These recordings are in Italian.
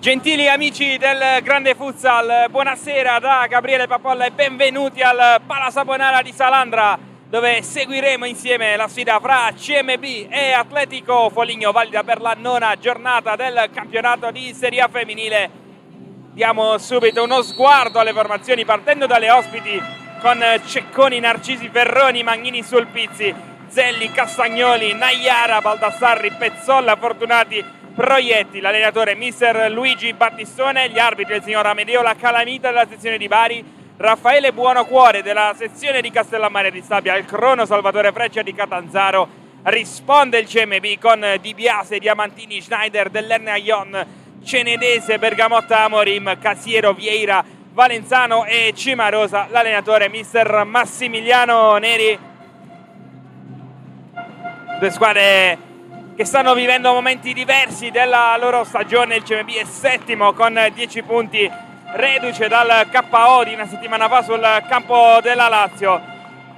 Gentili amici del Grande Futsal, buonasera da Gabriele Papolla e benvenuti al Pala Saponara di Salandra, dove seguiremo insieme la sfida fra CMB e Atletico Foligno, valida per la 9ª giornata del campionato di Serie A femminile. Diamo subito uno sguardo alle formazioni partendo dalle ospiti con Cecconi, Narcisi, Ferroni, Magnini, Sulpizzi, Zelli, Castagnoli, Naiara, Baldassarri, Pezzolla, Fortunati, Proietti, l'allenatore mister Luigi Battistone, gli arbitri il signor Amedeo La Calamita della sezione di Bari, Raffaele Buonocuore della sezione di Castellammare di Stabia, il crono Salvatore Freccia di Catanzaro. Risponde il CMB con Di Biase, Diamantini, Schneider, Dell'Erne Ion, Cenedese, Bergamotta, Amorim, Casiero, Vieira, Valenzano e Cimarosa, l'allenatore mister Massimiliano Neri. Due squadre che stanno vivendo momenti diversi della loro stagione. Il CMB è settimo con 10 punti, reduce dal KO di una settimana fa sul campo della Lazio.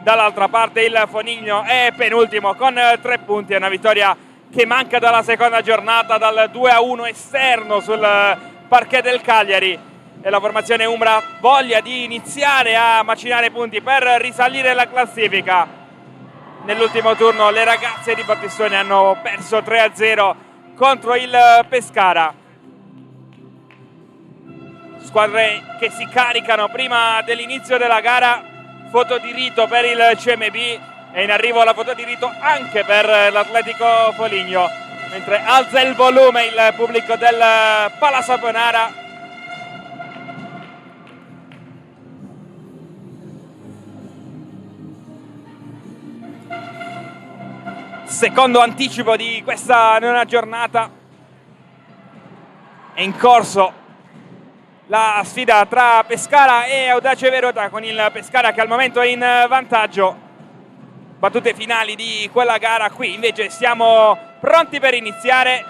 Dall'altra parte il Foligno è penultimo con 3 punti, è una vittoria che manca dalla seconda giornata, dal 2-1 esterno sul parquet del Cagliari, e la formazione Umbra voglia di iniziare a macinare punti per risalire la classifica. Nell'ultimo turno le ragazze di Battistone hanno perso 3-0 contro il Pescara. Squadre che si caricano prima dell'inizio della gara. Foto di rito per il CMB e in arrivo la foto di rito anche per l'Atletico Foligno, mentre alza il volume il pubblico del Pala Saponara. Secondo anticipo di questa 9ª giornata. È in corso la sfida tra Pescara e Audace Verona, con il Pescara che al momento è in vantaggio. Battute finali di quella gara. Qui invece siamo pronti per iniziare.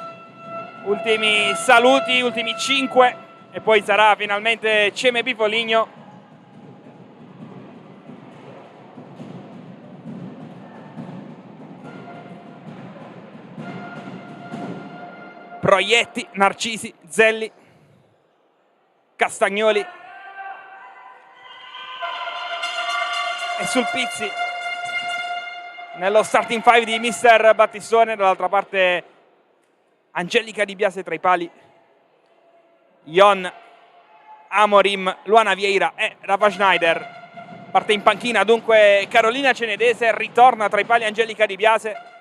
Ultimi saluti, ultimi 5 e poi sarà finalmente CMB Foligno. Proietti, Narcisi, Zelli, Castagnoli e Sulpizzi nello starting 5 di mister Battistone. Dall'altra parte Angelica Di Biase tra i pali, Ion, Amorim, Luana Vieira e Rafa Schneider. Parte in panchina dunque Carolina Cenedese, ritorna tra i pali Angelica Di Biase.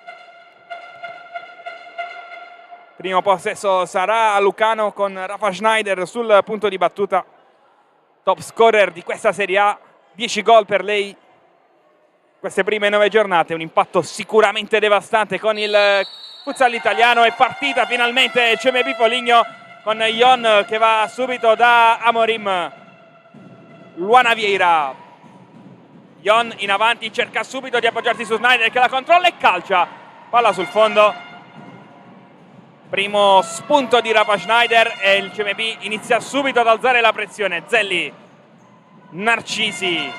Primo possesso sarà a Lucano con Rafa Schneider sul punto di battuta. Top scorer di questa Serie A, 10 gol per lei queste prime 9 giornate, un impatto sicuramente devastante con il futsal italiano. È partita finalmente CMB Foligno con Ion che va subito da Amorim. Luana Vieira, Ion in avanti, cerca subito di appoggiarsi su Schneider che la controlla e calcia, palla sul fondo. Primo spunto di Rafa Schneider e il CMB inizia subito ad alzare la pressione. Zelli, Narcisi,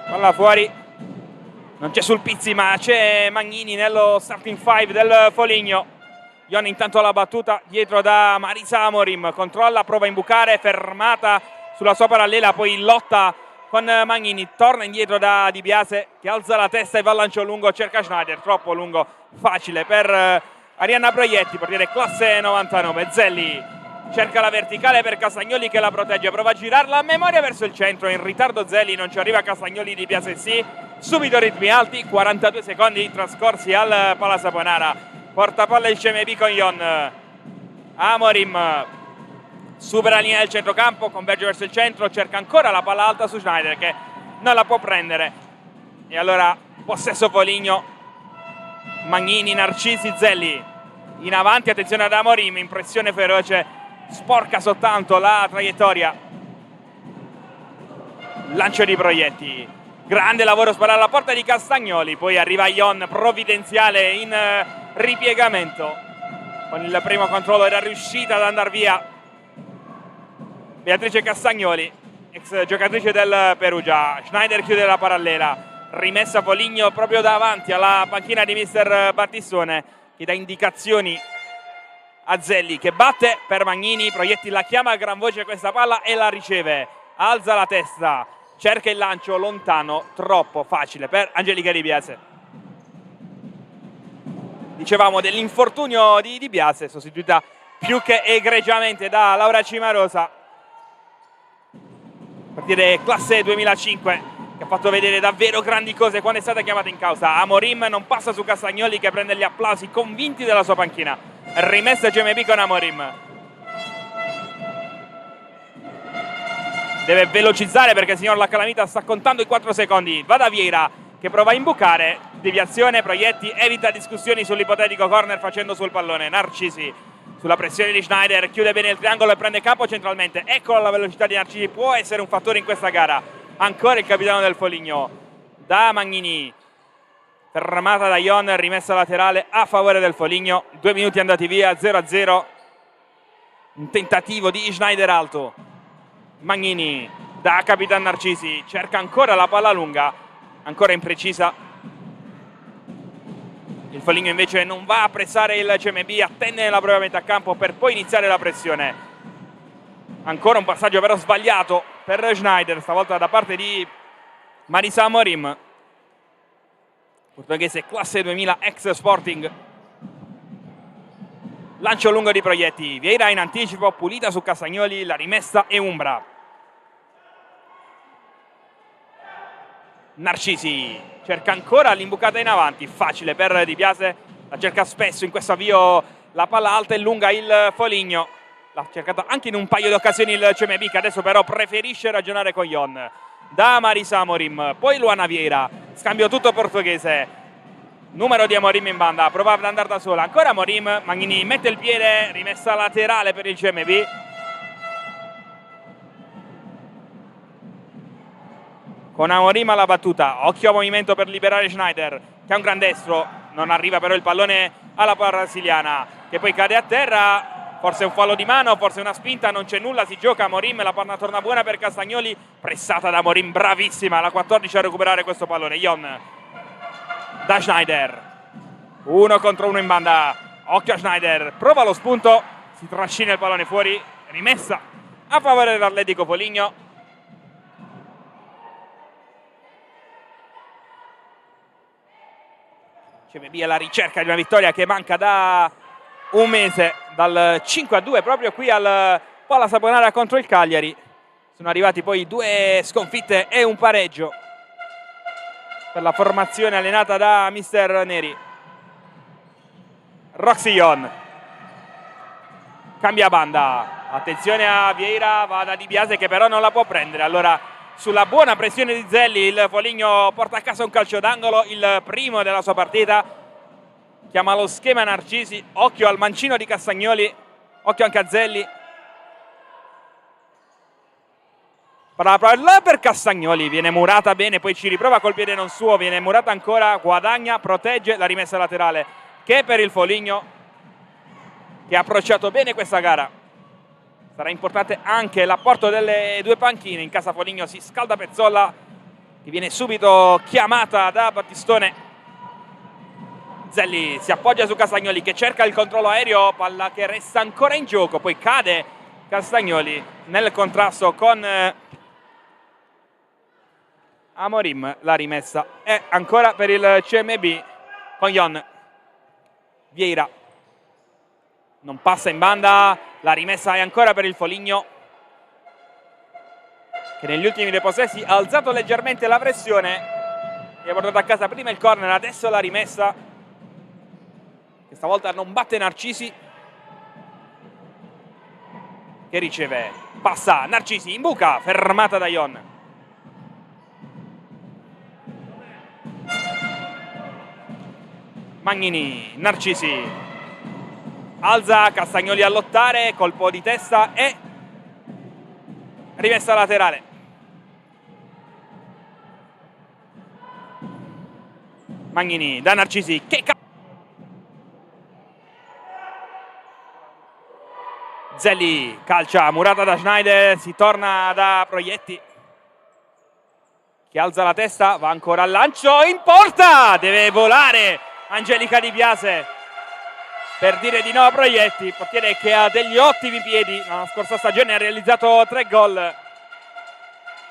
palla fuori, non c'è Sulpizzi ma c'è Magnini nello starting 5 del Foligno. Ion intanto la battuta dietro da Marisa Amorim, controlla, prova a imbucare, fermata sulla sua parallela, poi lotta con Magnini, torna indietro da Di Biase che alza la testa e va a lancio lungo, cerca Schneider, troppo lungo, facile per Arianna Proietti, portiere classe 99. Zelli cerca la verticale per Castagnoli che la protegge, prova a girarla a memoria verso il centro, in ritardo Zelli, non ci arriva Castagnoli, Di Biase sì, subito ritmi alti, 42 secondi trascorsi al Pala Saponara. Porta palla il CMB con Ion. Amorim supera la linea del centrocampo, converge verso il centro, cerca ancora la palla alta su Schneider che non la può prendere. E allora possesso Foligno, Magnini, Narcisi, Zelli in avanti, attenzione ad Amorim, impressione feroce, sporca soltanto la traiettoria. Lancio di Proietti, grande lavoro, spara alla porta di Castagnoli, poi arriva Ion provvidenziale in ripiegamento. Con il primo controllo era riuscita ad andare via Beatrice Castagnoli, ex giocatrice del Perugia. Schneider chiude la parallela, rimessa Foligno proprio davanti alla panchina di mister Battistone che dà indicazioni Azelli che batte per Magnini, Proietti la chiama a gran voce questa palla e la riceve, alza la testa, cerca il lancio lontano, troppo facile per Angelica Di Biase. Dicevamo dell'infortunio di Di Biase, sostituita più che egregiamente da Laura Cimarosa, partire classe 2005, che ha fatto vedere davvero grandi cose quando è stata chiamata in causa. Amorim non passa su Castagnoli, che prende gli applausi convinti della sua panchina. Rimessa CMB con Amorim. Deve velocizzare perché il signor La Calamita sta contando i 4 secondi. Va da Vieira che prova a imbucare, deviazione, Proietti evita discussioni sull'ipotetico corner facendo sul pallone. Narcisi sulla pressione di Schneider, chiude bene il triangolo e prende campo centralmente. Eccola la velocità di Narcisi, può essere un fattore in questa gara. Ancora il capitano del Foligno, da Magnini, fermata da Ion, rimessa laterale a favore del Foligno. 2 minuti andati via, 0-0. Un tentativo di Schneider alto. Magnini da Capitan Narcisi, cerca ancora la palla lunga, ancora imprecisa. Il Foligno invece non va a pressare il CMB, attende la propria metà campo per poi iniziare la pressione. Ancora un passaggio però sbagliato per Schneider, stavolta da parte di Marisa Amorim, portoghese classe 2000 ex Sporting. Lancio lungo di Proietti, Vieira in anticipo, pulita su Castagnoli, la rimessa è Umbra. Narcisi cerca ancora l'imbucata in avanti, facile per Di Biase, la cerca spesso in questo avvio, la palla alta e lunga il Foligno. L'ha cercata anche in un paio di occasioni il CMB, che adesso però preferisce ragionare con Ion. Da Marisa Amorim, poi Luana Vieira, scambio tutto portoghese. Numero di Amorim in banda, prova ad andare da sola, ancora Amorim, Magnini mette il piede, rimessa laterale per il CMB. Con Amorim alla battuta, occhio a movimento per liberare Schneider, che ha un gran destro, non arriva però il pallone alla brasiliana, che poi cade a terra. Forse un fallo di mano, forse una spinta, non c'è nulla, si gioca Amorim, la palla torna buona per Castagnoli, pressata da Amorim, bravissima, la 14 a recuperare questo pallone. Ion da Schneider, 1 contro 1 in banda, occhio a Schneider, prova lo spunto, si trascina il pallone fuori, rimessa a favore dell'Atletico Foligno. CMB alla ricerca di una vittoria che manca da un mese, dal 5-2 proprio qui al Palla Saponara contro il Cagliari. Sono arrivati poi 2 sconfitte e un pareggio per la formazione allenata da mister Neri. Roxy Ion cambia banda, attenzione a Vieira, va da Di Biase che però non la può prendere. Allora sulla buona pressione di Zelli il Foligno porta a casa un calcio d'angolo, il primo della sua partita. Chiama lo schema Narcisi, occhio al mancino di Castagnoli, occhio anche a Zelli. Per Castagnoli, viene murata bene, poi ci riprova col piede non suo, viene murata ancora, guadagna, protegge la rimessa laterale, che è per il Foligno, che ha approcciato bene questa gara. Sarà importante anche l'apporto delle 2 panchine, in casa Foligno si scalda Pezzolla, che viene subito chiamata da Battistone. Zelli si appoggia su Castagnoli che cerca il controllo aereo, palla che resta ancora in gioco, poi cade Castagnoli nel contrasto con Amorim. La rimessa è ancora per il CMB con Ion. Vieira non passa in banda, la rimessa è ancora per il Foligno, che negli ultimi 2 possessi ha alzato leggermente la pressione e ha portato a casa prima il corner, adesso la rimessa. Stavolta non batte Narcisi, che riceve, passa Narcisi, imbuca, fermata da Ion. Magnini, Narcisi, alza Castagnoli a lottare, colpo di testa e rimessa laterale. Magnini da Narcisi, che Zelli calcia, murata da Schneider, si torna da Proietti, che alza la testa, va ancora al lancio, in porta, deve volare Angelica Di Biase, per dire di no a Proietti, portiere che ha degli ottimi piedi. La scorsa stagione ha realizzato 3 gol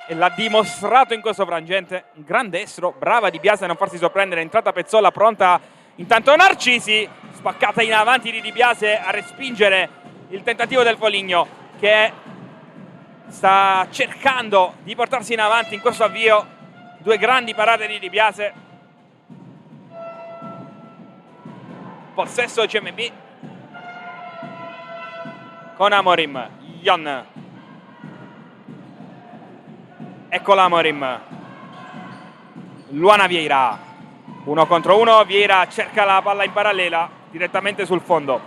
e l'ha dimostrato in questo frangente. Un grande estro, brava Di Biase a non farsi sorprendere. Entrata Pezzolla, pronta intanto Narcisi, spaccata in avanti di Di Biase a respingere il tentativo del Foligno, che sta cercando di portarsi in avanti in questo avvio. 2 grandi parate di Di Biase. Possesso CMB con Amorim. Ion, ecco l'Amorim. Luana Vieira, 1 contro 1. Vieira cerca la palla in parallela direttamente sul fondo.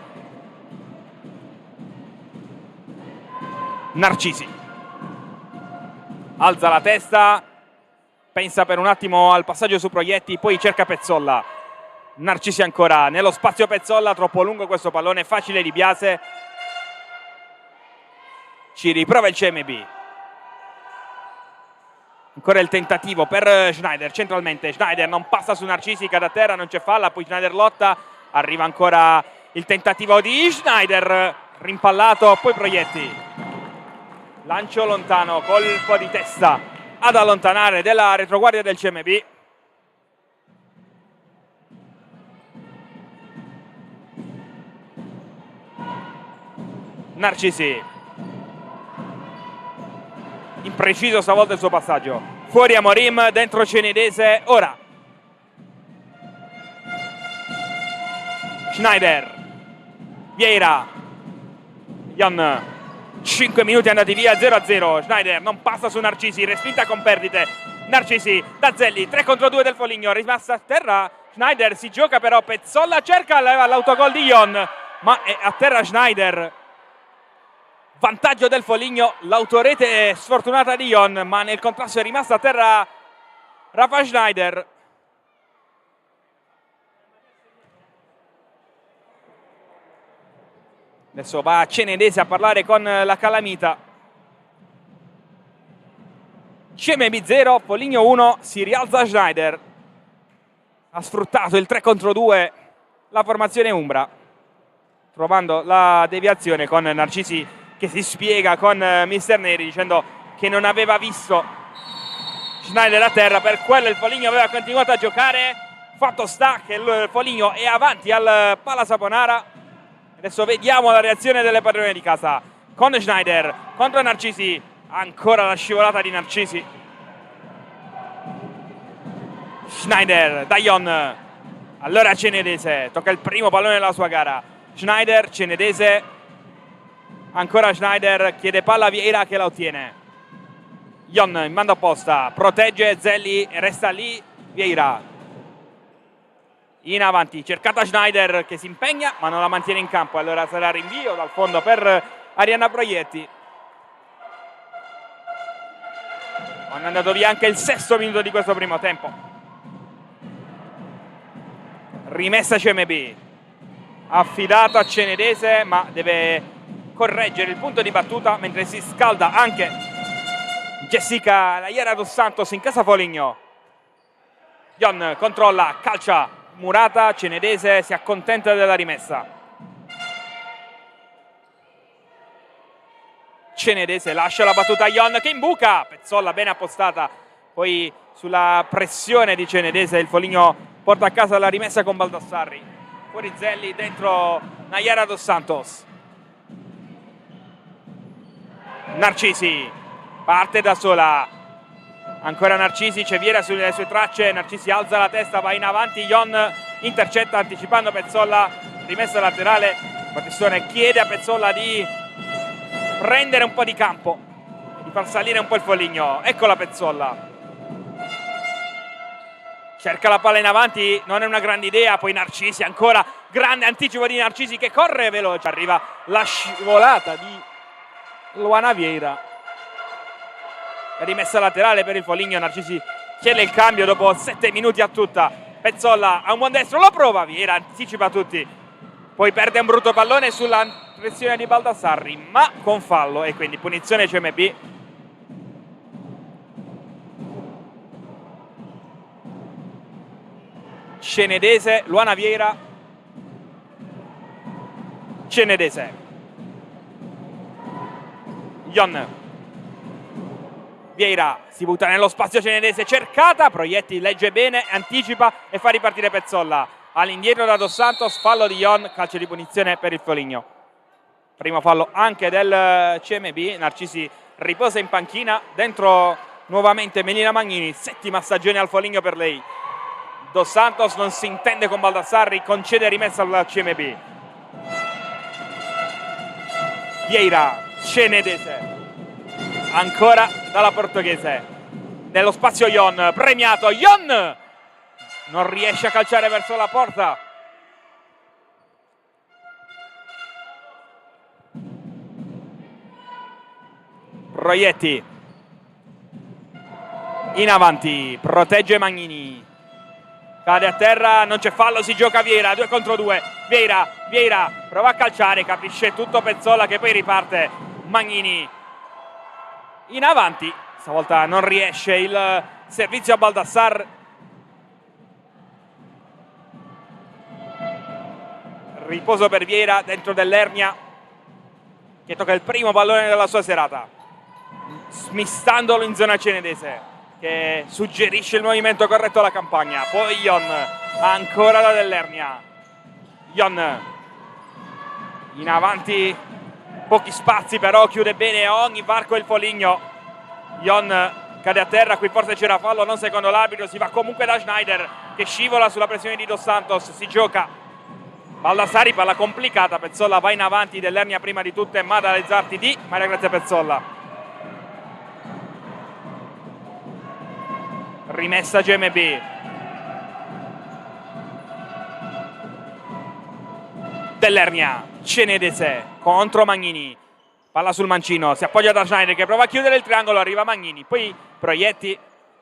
Narcisi alza la testa, pensa per un attimo al passaggio su Proietti, poi cerca Pezzolla. Narcisi ancora nello spazio Pezzolla, troppo lungo questo pallone, facile Di Biase. Ci riprova il CMB. Ancora il tentativo per Schneider centralmente. Schneider non passa su Narcisi, cade a terra, non c'è falla, poi Schneider lotta, arriva ancora il tentativo di Schneider, rimpallato, poi Proietti. Lancio lontano, colpo di testa ad allontanare della retroguardia del CMB. Narcisi, impreciso stavolta il suo passaggio. Fuori Amorim, dentro Cenedese. Ora Schneider, Vieira, Jan. 5 minuti andati via, 0-0. Schneider non passa su Narcisi, respinta con perdite. Narcisi, Dazzelli, 3 contro 2 del Foligno, rimasta a terra. Schneider si gioca però, Pezzolla cerca l'autogol di Ion, ma è a terra Schneider. Vantaggio del Foligno, l'autorete sfortunata di Ion, ma nel contrasto è rimasta a terra Rafa Schneider. Adesso va Cenedese a parlare con la Calamita. CMB 0, Foligno 1, si rialza Schneider. Ha sfruttato il 3 contro 2 la formazione Umbra, trovando la deviazione con Narcisi che si spiega con Mister Neri dicendo che non aveva visto Schneider a terra, per quello il Foligno aveva continuato a giocare. Fatto sta che il Foligno è avanti al Pala Saponara. Adesso vediamo la reazione delle padrone di casa con Schneider contro Narcisi. Ancora la scivolata di Narcisi. Schneider, Dayon. Allora Cenedese, tocca il primo pallone della sua gara. Schneider, Cenedese. Ancora Schneider, chiede palla a Vieira che la ottiene. Ion in mando apposta, protegge Zelli e resta lì Vieira. In avanti, cercata Schneider che si impegna ma non la mantiene in campo, allora sarà rinvio dal fondo per Arianna Proietti. È andato via anche il 6° minuto di questo primo tempo. Rimessa CMB, affidato a Cenedese, ma deve correggere il punto di battuta mentre si scalda anche Jessica Nayara dos Santos in casa Foligno. Ion controlla, calcia Murata, Cenedese si accontenta della rimessa. Cenedese lascia la battuta a Ion che imbuca, Pezzolla bene appostata, poi sulla pressione di Cenedese il Foligno porta a casa la rimessa con Baldassarri. Fuori Zelli, dentro Nayara dos Santos. Narcisi parte da sola, ancora Narcisi, c'è Vieira sulle sue tracce. Narcisi alza la testa, va in avanti, Ion intercetta anticipando Pezzolla, rimessa laterale. Battistone chiede a Pezzolla di prendere un po' di campo, di far salire un po' il Foligno. Eccola Pezzolla, cerca la palla in avanti, non è una grande idea. Poi Narcisi, ancora grande anticipo di Narcisi che corre veloce, arriva la scivolata di Luana Vieira. Rimessa laterale per il Foligno. Narcisi chiede il cambio dopo 7 minuti a tutta. Pezzolla ha un buon destro, lo prova, Vieira anticipa tutti, poi perde un brutto pallone sulla pressione di Baldassarri, ma con fallo, e quindi punizione CMB. Cenedese, Luana Vieira. Cenedese. Ion. Vieira si butta nello spazio Cenedese, cercata, Proietti legge bene, anticipa e fa ripartire Pezzolla. All'indietro da Dos Santos, fallo di Ion, calcio di punizione per il Foligno. Primo fallo anche del CMB, Narcisi riposa in panchina, dentro nuovamente Melina Magnini, settima stagione al Foligno per lei. Dos Santos non si intende con Baldassarri, concede rimessa al CMB. Vieira, Cenedese, ancora dalla portoghese, nello spazio Ion, premiato, Ion non riesce a calciare verso la porta. Proietti in avanti, protegge Magnini, cade a terra, non c'è fallo, si gioca Vieira, 2 contro 2, Vieira prova a calciare, capisce tutto Pezzolla che poi riparte. Magnini in avanti, stavolta non riesce il servizio a Baldassar. Riposo per Vieira dentro dell'Ernia, che tocca il primo pallone della sua serata, smistandolo in zona Cenedese, che suggerisce il movimento corretto alla campagna. Poi Ion, ancora da dell'Ernia. Ion in avanti, pochi spazi però, chiude bene ogni varco il Foligno. Ion cade a terra, qui forse c'era fallo, non secondo l'arbitro, si va comunque da Schneider che scivola sulla pressione di Dos Santos, si gioca Baldassari, palla complicata, Pezzolla va in avanti, dell'Ernia prima di tutte, ma dalle zarti di Maria Grazia Pezzolla. Rimessa GMB. Dell'Ernia, Cenedese contro Magnini, palla sul mancino, si appoggia da Schneider che prova a chiudere il triangolo, arriva Magnini, poi Proietti,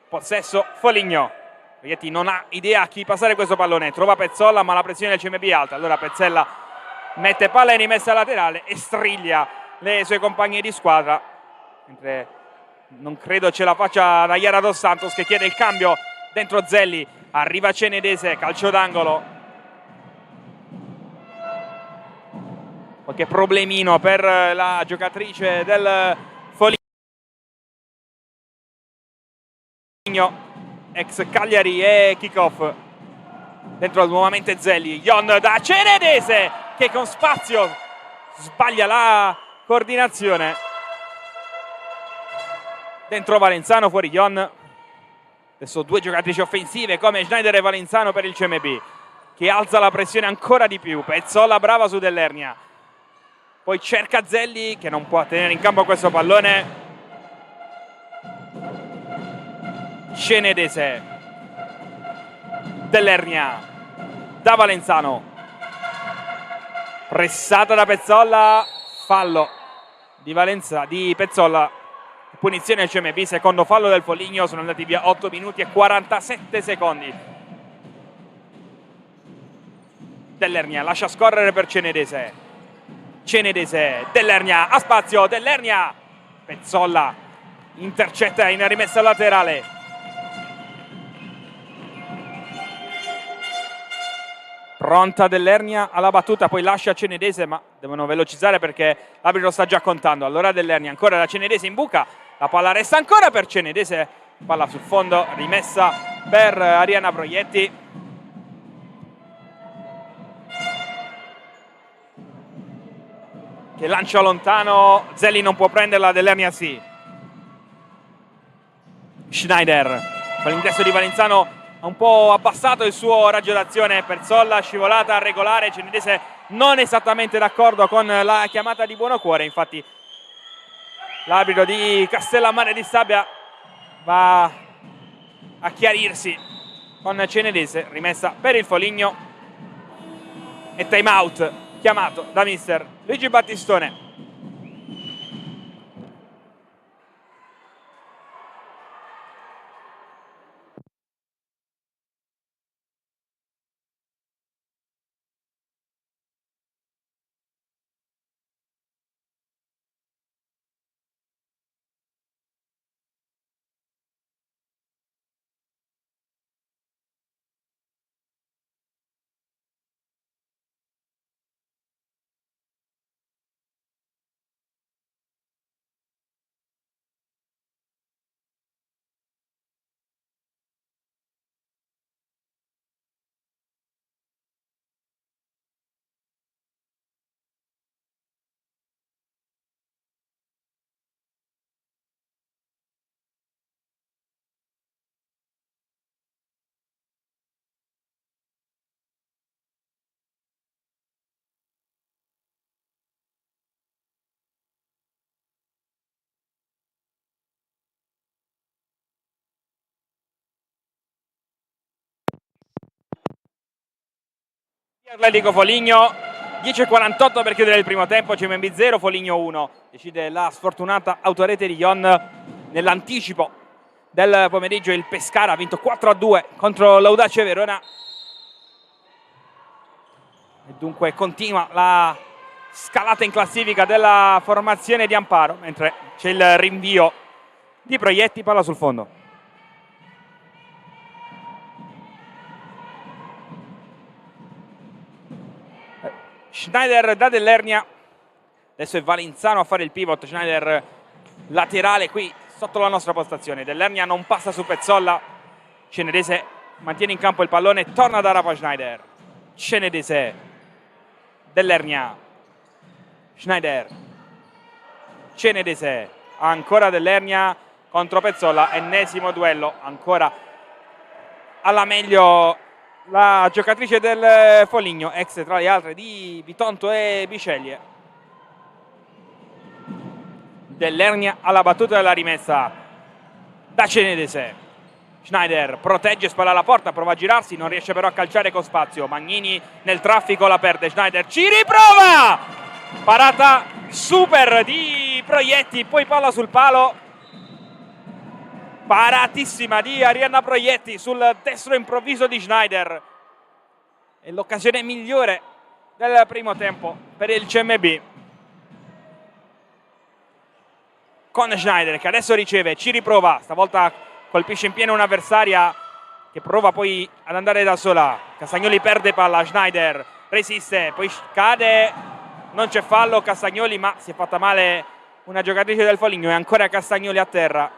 possesso Foligno. Proietti non ha idea a chi passare questo pallone, trova Pezzolla ma la pressione del CMB è alta, allora Pezzella mette palla in rimessa laterale e striglia le sue compagne di squadra, mentre non credo ce la faccia Nayara Dos Santos che chiede il cambio dentro Zelli. Arriva Cenedese, calcio d'angolo, qualche problemino per la giocatrice del Foligno, ex Cagliari, e kick-off dentro nuovamente Zelli. Ion da Cenedese che con spazio sbaglia la coordinazione, dentro Valenzano, fuori Ion. Adesso due giocatrici offensive come Schneider e Valenzano per il CMB, che alza la pressione ancora di più. Pezzolla brava su dell'Ernia, poi cerca Zelli che non può tenere in campo questo pallone. Cenedese, dell'Ernia da Valenzano, pressata da Pezzolla, fallo di Pezzolla, punizione del CMB, secondo fallo del Foligno. Sono andati via 8 minuti e 47 secondi. Dell'Ernia lascia scorrere per Cenedese, dell'Ernia a spazio, dell'Ernia, Pezzolla intercetta in rimessa laterale. Pronta dell'Ernia alla battuta, poi lascia Cenedese, ma devono velocizzare perché l'arbitro sta già contando. Allora dell'Ernia ancora da Cenedese in buca, la palla resta ancora per Cenedese, palla sul fondo, rimessa per Arianna Proietti. Che lancia lontano, Zelli non può prenderla, dell'Ernia sì. Schneider, con l'ingresso di Valenzano ha un po' abbassato il suo raggio d'azione. Pezzolla scivolata regolare, Cenedese non esattamente d'accordo con la chiamata di Buonocuore, infatti l'arbitro di Castellammare di Stabia va a chiarirsi con Cenedese. Rimessa per il Foligno e time out chiamato da mister Luigi Battistone. Atletico Foligno, 10:48 per chiudere il primo tempo, CMB 0, Foligno 1. Decide la sfortunata autorete di Ion nell'anticipo del pomeriggio. Il Pescara ha vinto 4-2 contro l'Audace Verona. E dunque continua la scalata in classifica della formazione di Amparo, mentre c'è il rinvio di Proietti, palla sul fondo. Schneider da Dell'Ernia, adesso è Valenzano a fare il pivot. Schneider laterale qui sotto la nostra postazione. Dell'Ernia non passa su Pezzolla. Cenedese mantiene in campo il pallone, torna da Rafa Schneider. Cenedese, Dell'Ernia, Schneider, Cenedese, ancora Dell'Ernia contro Pezzolla, ennesimo duello, ancora alla meglio la giocatrice del Foligno, ex tra le altre di Bitonto e Biceglie. Dell'Ernia alla battuta della rimessa da Cenedese. Schneider protegge, spalla alla porta, prova a girarsi, non riesce però a calciare con spazio. Magnini nel traffico la perde. Schneider ci riprova, parata super di Proietti, poi palla sul palo, paratissima di Arianna Proietti sul destro improvviso di Schneider. È l'occasione migliore del primo tempo per il CMB, con Schneider che adesso riceve, ci riprova, stavolta colpisce in pieno un'avversaria che prova poi ad andare da sola. Castagnoli perde palla, Schneider resiste, poi cade, non c'è fallo Castagnoli, ma si è fatta male una giocatrice del Foligno e ancora Castagnoli a terra.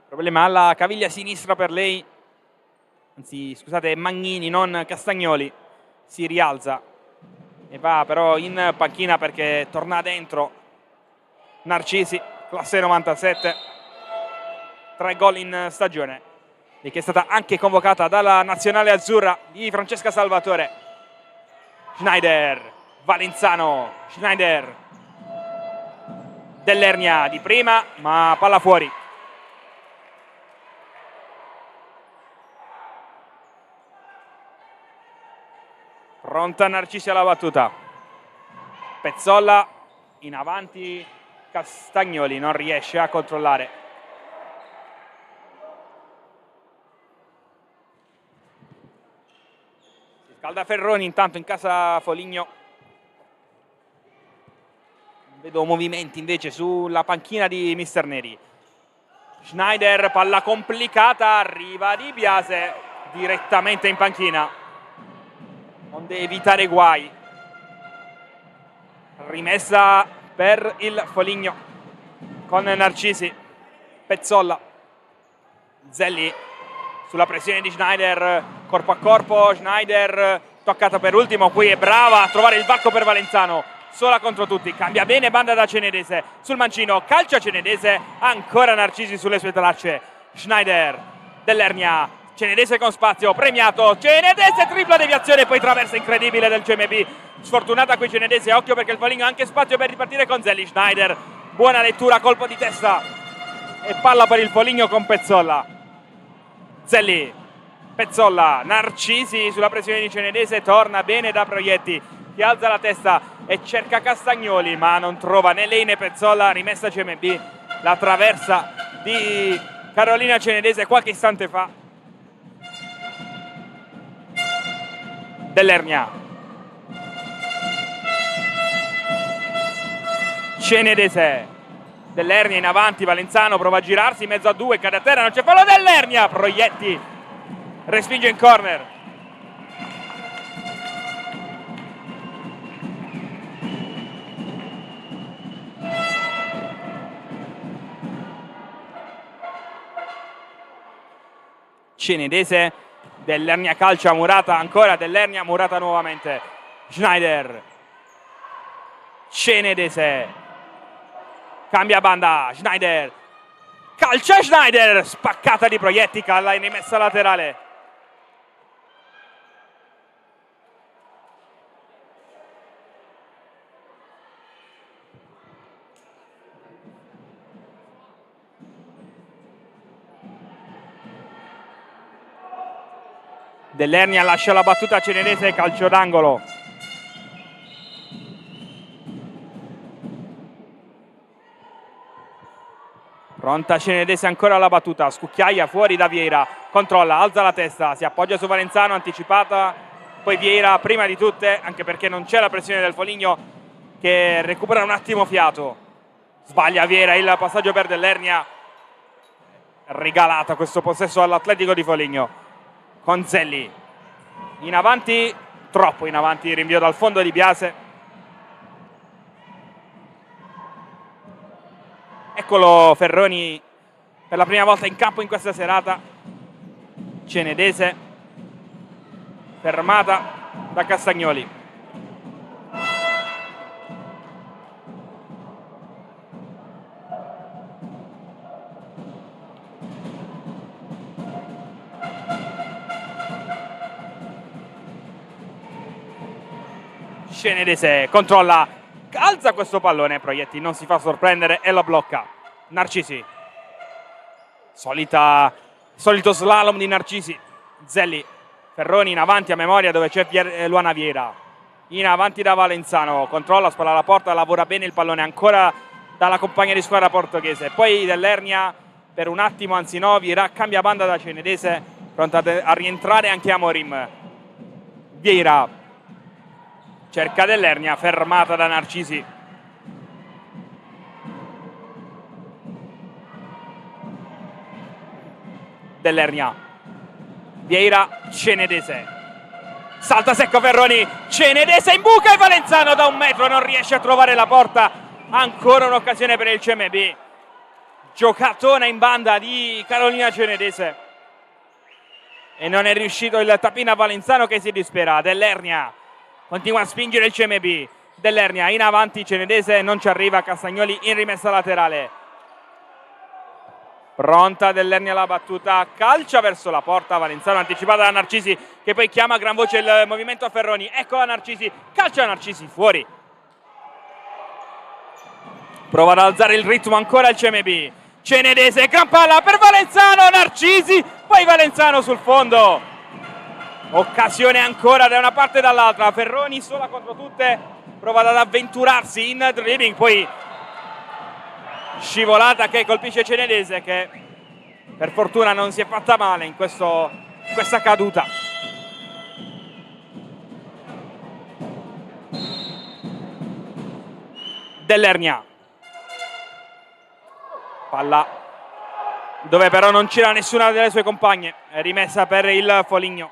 Problema alla caviglia sinistra per lei, anzi scusate, Magnini, non Castagnoli. Si rialza e va però in panchina perché torna dentro Narcisi, classe 97, 3 gol in stagione, e che è stata anche convocata dalla nazionale azzurra di Francesca Salvatore. Schneider, Valenzano, Schneider, Dell'Ernia di prima, ma palla fuori. Pronta Narcisi alla battuta. Pezzolla in avanti, Castagnoli non riesce a controllare. Si scalda Ferroni intanto in casa Foligno. Vedo movimenti invece sulla panchina di Mister Neri. Schneider, palla complicata, arriva Di Biase direttamente in panchina. Onde evitare guai. Rimessa per il Foligno con Narcisi. Pezzolla, Zelli sulla pressione di Schneider, corpo a corpo. Schneider toccata per ultimo, qui è brava a trovare il varco per Valenzano, sola contro tutti, cambia bene banda da Cenedese sul mancino, calcia Cenedese, ancora Narcisi sulle sue tracce. Schneider, Dell'Ernia, Cenedese con spazio, premiato, Cenedese, tripla deviazione, poi traversa incredibile del CMB. Sfortunata qui Cenedese, occhio perché il Foligno ha anche spazio per ripartire con Zelli. Schneider, buona lettura, colpo di testa e palla per il Foligno con Pezzolla. Zelli, Pezzolla, Narcisi sulla pressione di Cenedese, torna bene da Proietti, che alza la testa e cerca Castagnoli, ma non trova né lei né Pezzolla. Rimessa CMB, la traversa di Carolina Cenedese qualche istante fa. Dell'Ernia, Cenedese, Dell'Ernia in avanti, Valenzano prova a girarsi in mezzo a due, cade a terra, non c'è fallo. Dell'Ernia, Proietti respinge in corner. Cenedese, Dell'Ernia calcia, Murata, ancora Dell'Ernia, Murata nuovamente. Schneider, Cenedese, cambia banda, Schneider, calcia Schneider, spaccata di Proietti, calla in rimessa laterale. Dell'Ernia lascia la battuta a Cenedese, calcio d'angolo. Pronta Cenedese ancora alla battuta, scucchiaia fuori da Vieira, controlla, alza la testa, si appoggia su Valenzano, anticipata, poi Vieira prima di tutte, anche perché non c'è la pressione del Foligno che recupera un attimo fiato. Sbaglia Vieira, il passaggio per Dell'Ernia, regalata questo possesso all'Atletico di Foligno. Conzelli, in avanti, troppo in avanti, rinvio dal fondo di Biase. Eccolo Ferroni per la prima volta in campo in questa serata. Cenedese fermata da Castagnoli. Cenedese controlla, alza questo pallone, Proietti non si fa sorprendere e lo blocca. Narcisi, solito slalom di Narcisi. Zelli, Ferroni in avanti a memoria dove c'è Luana Vieira, in avanti da Valenzano, controlla, spalla alla porta, lavora bene il pallone ancora dalla compagna di squadra portoghese. Poi Dell'Ernia per un attimo, anzi no, Vieira cambia banda da Cenedese, pronta a rientrare anche Amorim. Vieira cerca Dell'Ernia, fermata da Narcisi. Dell'Ernia, Vieira, Cenedese, salta secco Ferroni, Cenedese in buca e Valenzano da 1 metro non riesce a trovare la porta. Ancora un'occasione per il CMB, giocatona in banda di Carolina Cenedese e non è riuscito il tapin a Valenzano che si dispera. Dell'Ernia continua a spingere il CMB, Dell'Ernia in avanti, Cenedese non ci arriva, Castagnoli in rimessa laterale. Pronta Dell'Ernia alla battuta, calcia verso la porta, Valenzano anticipata da Narcisi che poi chiama a gran voce il movimento a Ferroni. Eccola Narcisi, calcia Narcisi fuori. Prova ad alzare il ritmo ancora il CMB. Cenedese, gran palla per Valenzano, Narcisi, poi Valenzano sul fondo. Occasione ancora da una parte e dall'altra, Ferroni sola contro tutte, prova ad avventurarsi in dribbling, poi scivolata che colpisce Cenedese che per fortuna non si è fatta male in questa caduta. Dell'Ernia, palla dove però non c'era nessuna delle sue compagne, è rimessa per il Foligno.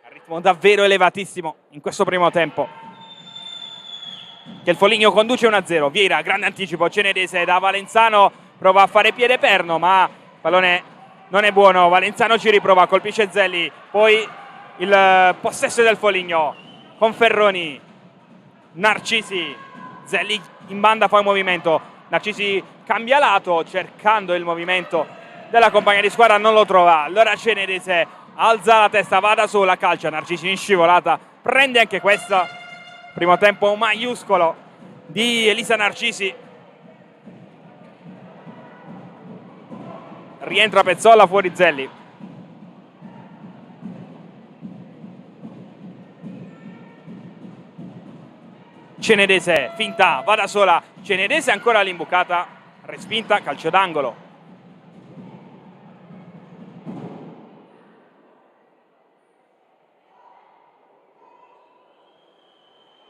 A ritmo davvero elevatissimo in questo primo tempo che il Foligno conduce 1-0. Vieira, grande anticipo, Cenedese da Valenzano, prova a fare piede perno ma il pallone non è buono, Valenzano ci riprova, colpisce Zelli, poi il possesso del Foligno con Ferroni, Narcisi, Zelli in banda fa un movimento, Narcisi cambia lato cercando il movimento della compagna di squadra, non lo trova, allora Cenedese alza la testa, va da sola, calcia, Narcisi in scivolata, prende anche questa. Primo tempo maiuscolo di Elisa Narcisi. Rientra Pezzolla, fuori Zelli. Cenedese, finta, va da sola. Cenedese ancora all'imbucata, respinta, calcio d'angolo.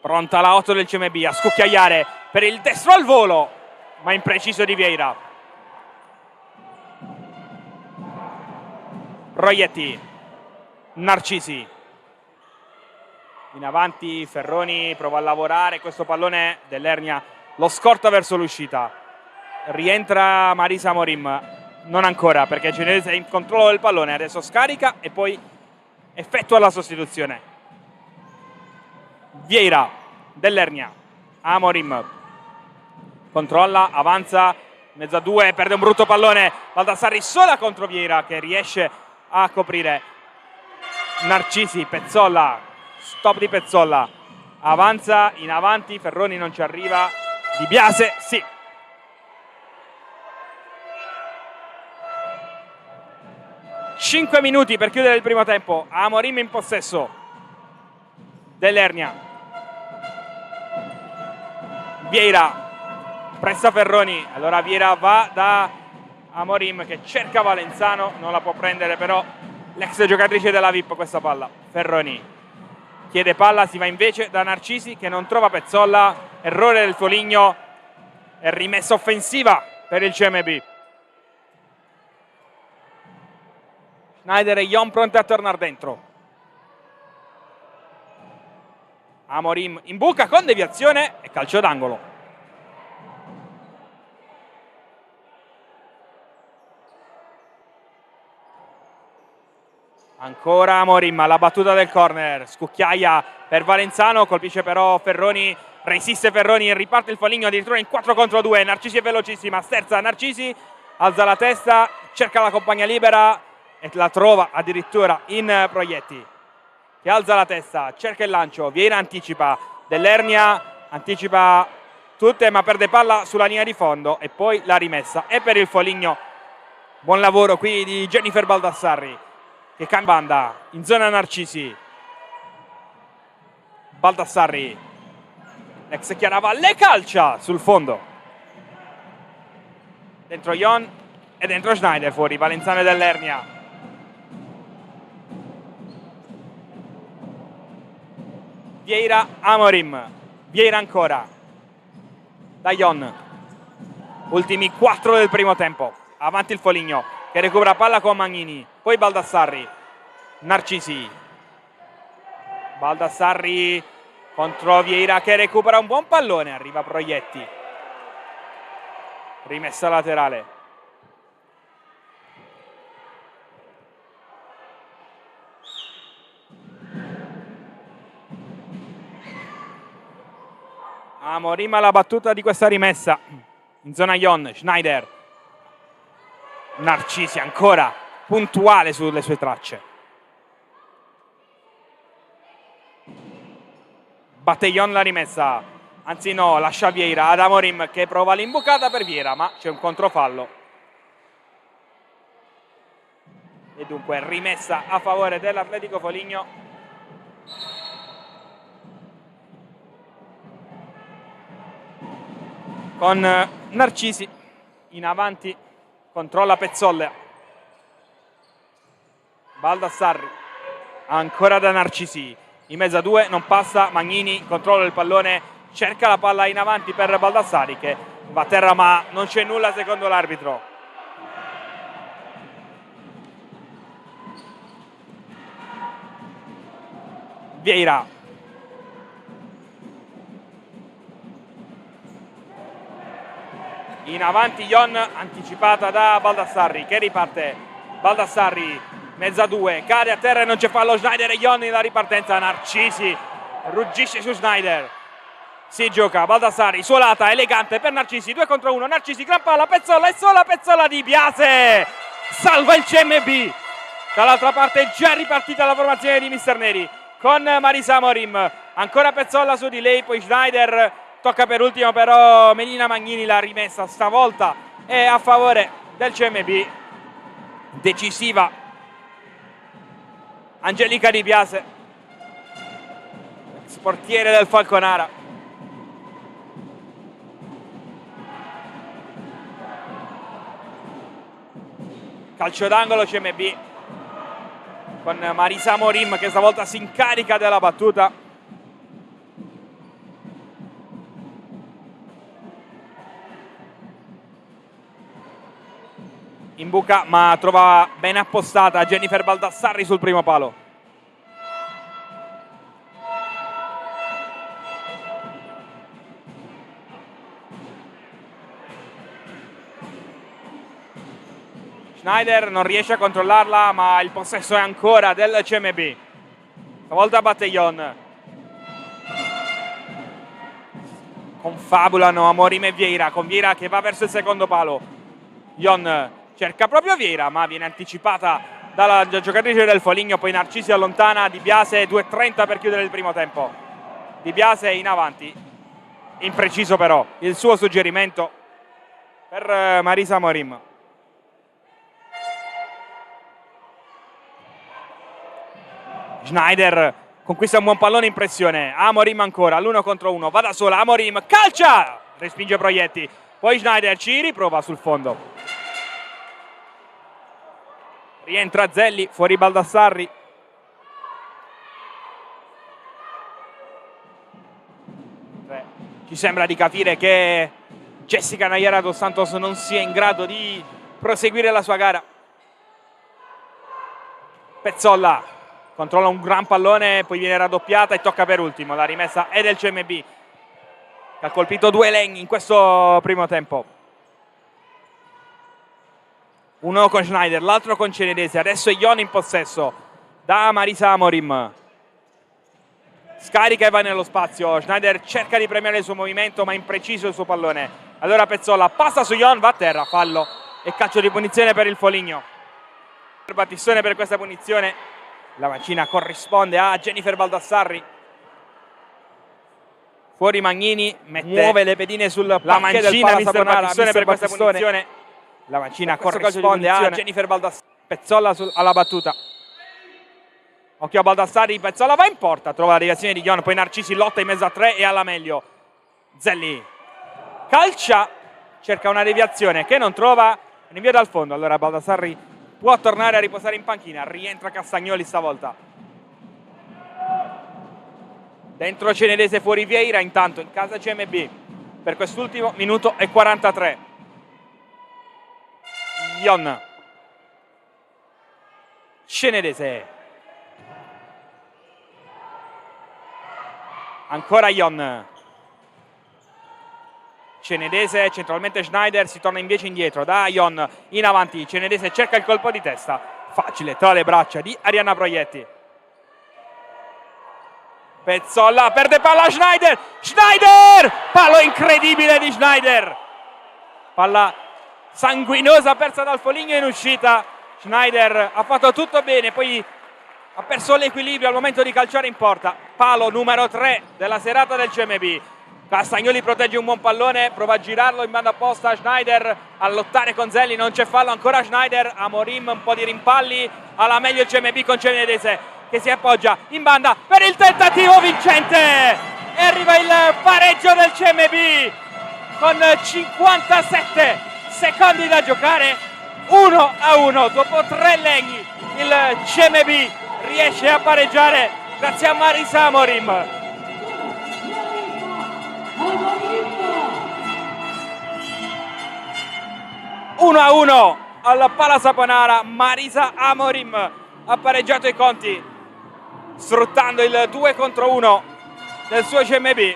Pronta la 8 del CMB a scucchiaiare per il destro al volo, ma impreciso di Vieira. Proietti, Narcisi. In avanti Ferroni prova a lavorare, questo pallone Dell'Ernia lo scorta verso l'uscita. Rientra Marisa Amorim, non ancora perché Cenedese è in controllo del pallone, adesso scarica e poi effettua la sostituzione. Vieira, Dell'Ernia, Amorim controlla, avanza, mezzo a 2, perde un brutto pallone, Baldassarri sola contro Vieira che riesce a coprire. Narcisi, Pezzolla, stop di Pezzolla, avanza, in avanti, Ferroni non ci arriva, Di Biase sì. 5 minuti per chiudere il primo tempo. Amorim in possesso dell'Ernia. Vieira pressa Ferroni, allora Vieira va da Amorim che cerca Valenzano, non la può prendere però l'ex giocatrice della VIP questa palla. Ferroni chiede palla, si va invece da Narcisi che non trova Pezzolla, errore del Foligno e rimessa offensiva per il CMB. Schneider e Jon pronti a tornare dentro. Amorim in buca con deviazione e calcio d'angolo. Ancora Amorim alla battuta del corner, scucchiaia per Valenzano, colpisce però Ferroni, resiste Ferroni, riparte il Foligno addirittura in 4 contro 2, Narcisi è velocissima, sterza Narcisi, alza la testa, cerca la compagna libera e la trova addirittura in Proietti, che alza la testa, cerca il lancio, Vieira anticipa dell'Ernia, anticipa tutte ma perde palla sulla linea di fondo e poi la rimessa è per il Foligno. Buon lavoro qui di Jennifer Baldassarri che cambia banda in zona Narcisi. Baldassarri, l'ex Chiaravalle, calcia sul fondo, dentro Jon e dentro Schneider, fuori Valenzano dell'Ernia. Vieira, Amorim, Vieira ancora da Jon, ultimi 4 del primo tempo, avanti il Foligno che recupera palla con Magnini, poi Baldassarri, Narcisi, Baldassarri contro Vieira che recupera un buon pallone, arriva Proietti, rimessa laterale. Amorim alla battuta di questa rimessa in zona Jon, Schneider, Narcisi ancora puntuale sulle sue tracce, batte Jon la rimessa, anzi no, lascia Vieira ad Amorim che prova l'imbucata per Vieira ma c'è un controfallo e dunque rimessa a favore dell'Atletico Foligno. Con Narcisi in avanti, controlla Pezzolla, Baldassarri ancora da Narcisi, in mezzo a 2 non passa, Magnini controlla il pallone, cerca la palla in avanti per Baldassarri che va a terra ma non c'è nulla secondo l'arbitro. Vieira, in avanti Jon, anticipata da Baldassarri che riparte, Baldassarri mezza 2, cade a terra e non c'è fallo. Schneider e Jon nella ripartenza, Narcisi ruggisce su Schneider, si gioca Baldassarri, suolata elegante per Narcisi, 2 contro 1, Narcisi gran palla, Pezzolla e sola Pezzolla di Biase salva il CMB. Dall'altra parte è già ripartita la formazione di Mister Neri con Marisa Amorim, ancora Pezzolla su di lei, poi Schneider, tocca per ultimo però Melina Magnini, la rimessa stavolta è a favore del CMB, decisiva Angelica Di Biase, portiere del Falconara. Calcio d'angolo CMB con Marisa Amorim che stavolta si incarica della battuta. In buca ma trova ben appostata Jennifer Baldassarri sul primo palo. Schneider non riesce a controllarla ma il possesso è ancora del CMB. Stavolta batte Jon. Confabulano Amorim e Vieira, con Vieira che va verso il secondo palo. Jon cerca proprio Vieira ma viene anticipata dalla giocatrice del Foligno, poi Narcisi allontana Di Biase, 2:30 per chiudere il primo tempo. Di Biase in avanti, impreciso però il suo suggerimento per Marisa Amorim. Schneider conquista un buon pallone in pressione. Amorim ancora, all'1 contro 1, va da sola, Amorim, calcia! Respinge Proietti, poi Schneider ci riprova sul fondo. Rientra Zelli, fuori Baldassarri. Ci sembra di capire che Jessica Nayara dos Santos non sia in grado di proseguire la sua gara. Pezzolla controlla un gran pallone, poi viene raddoppiata e tocca per ultimo. La rimessa è del CMB, che ha colpito 2 legni in questo primo tempo. Uno con Schneider, l'altro con Cenedese. Adesso è Ion in possesso da Marisa Amorim. Scarica e va nello spazio. Schneider cerca di premiare il suo movimento, ma impreciso il suo pallone. Allora Pezzolla passa su Ion, va a terra, fallo e calcio di punizione per il Foligno. Battistone per questa punizione. La mancina corrisponde a Jennifer Baldassarri. Fuori Magnini, muove le pedine sul parquet del Pala Saponara. Per questa punizione. La mancina corrisponde a Jennifer Baldassarri. Pezzolla alla battuta. Occhio a Baldassarri, Pezzolla va in porta, trova la deviazione di Ion, poi Narcisi lotta in mezzo a 3 e alla meglio. Zelli calcia, cerca una deviazione che non trova, rinvia dal fondo. Allora Baldassarri può tornare a riposare in panchina, rientra Castagnoli stavolta. Dentro Cenedese, fuori Vieira, intanto in casa CMB per quest'ultimo minuto e 43. Ion, Cenedese, ancora Ion, Cenedese, centralmente Schneider, si torna invece indietro da Ion in avanti. Cenedese cerca il colpo di testa, facile tra le braccia di Arianna Proietti. Pezzolla perde palla, Schneider, palo incredibile di Schneider, palla sanguinosa persa dal Foligno in uscita. Schneider ha fatto tutto bene, poi ha perso l'equilibrio al momento di calciare in porta. Palo numero 3 della serata del CMB. Castagnoli protegge un buon pallone, prova a girarlo in banda opposta. Schneider a lottare con Zelli, non c'è fallo, ancora Schneider. Amorim un po' di rimpalli, alla meglio il CMB con Cenedese che si appoggia in banda per il tentativo vincente e arriva il pareggio del CMB con 57 secondi da giocare. 1-1 dopo 3 legni il CMB riesce a pareggiare grazie a Marisa Amorim. 1-1 alla Pala Saponara. Marisa Amorim ha pareggiato i conti sfruttando il 2 contro 1 del suo CMB.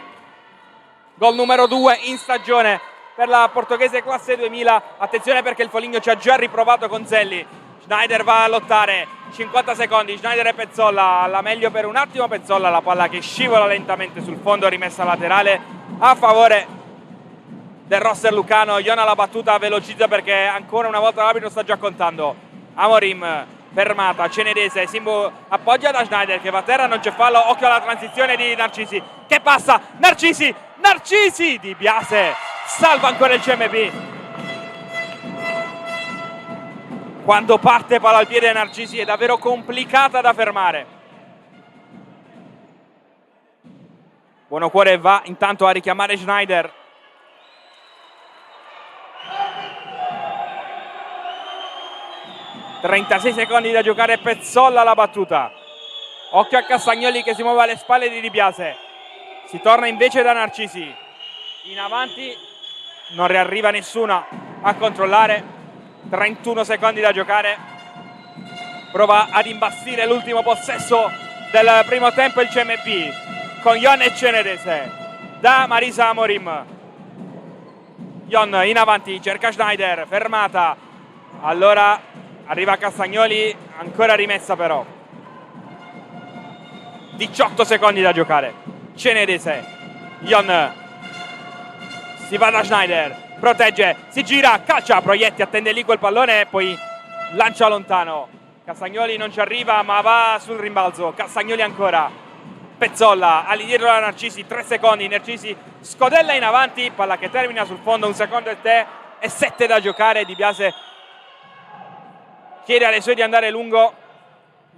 Gol numero 2 in stagione per la portoghese classe 2000. Attenzione perché il Foligno ci ha già riprovato con Zelli. Schneider va a lottare, 50 secondi, Schneider e Pezzolla, alla meglio per un attimo. Pezzolla, la palla che scivola lentamente sul fondo, rimessa laterale a favore del roster lucano. Ion alla battuta, velocizza perché ancora una volta l'arbitro sta già contando. Amorim fermata, Cenedese, Simbo appoggia da Schneider che va a terra, non c'è fallo. Occhio alla transizione di Narcisi che passa, Narcisi Di Biase salva ancora il CMB. Quando parte palla al piede Narcisi è davvero complicata da fermare. Buonocuore va intanto a richiamare Schneider. ...36 secondi da giocare, Pezzolla alla battuta. Occhio a Castagnoli che si muove alle spalle di Di Biase. Si torna invece da Narcisi. In avanti non riarriva nessuno a controllare. 31 secondi da giocare. Prova ad imbastire l'ultimo possesso del primo tempo il CMB con Ion e Cenedese da Marisa Amorim. Ion in avanti, cerca Schneider, fermata. Allora arriva Castagnoli, ancora rimessa però. 18 secondi da giocare. Cenedese, Ion, si va da Schneider, protegge, si gira, calcia, Proietti attende lì quel pallone e poi lancia lontano. Castagnoli non ci arriva ma va sul rimbalzo. Castagnoli ancora, Pezzolla all'indietro da Narcisi, 3 secondi, Narcisi scodella in avanti, palla che termina sul fondo, 1 secondo e 7 da giocare. Di Biase chiede alle sue di andare lungo.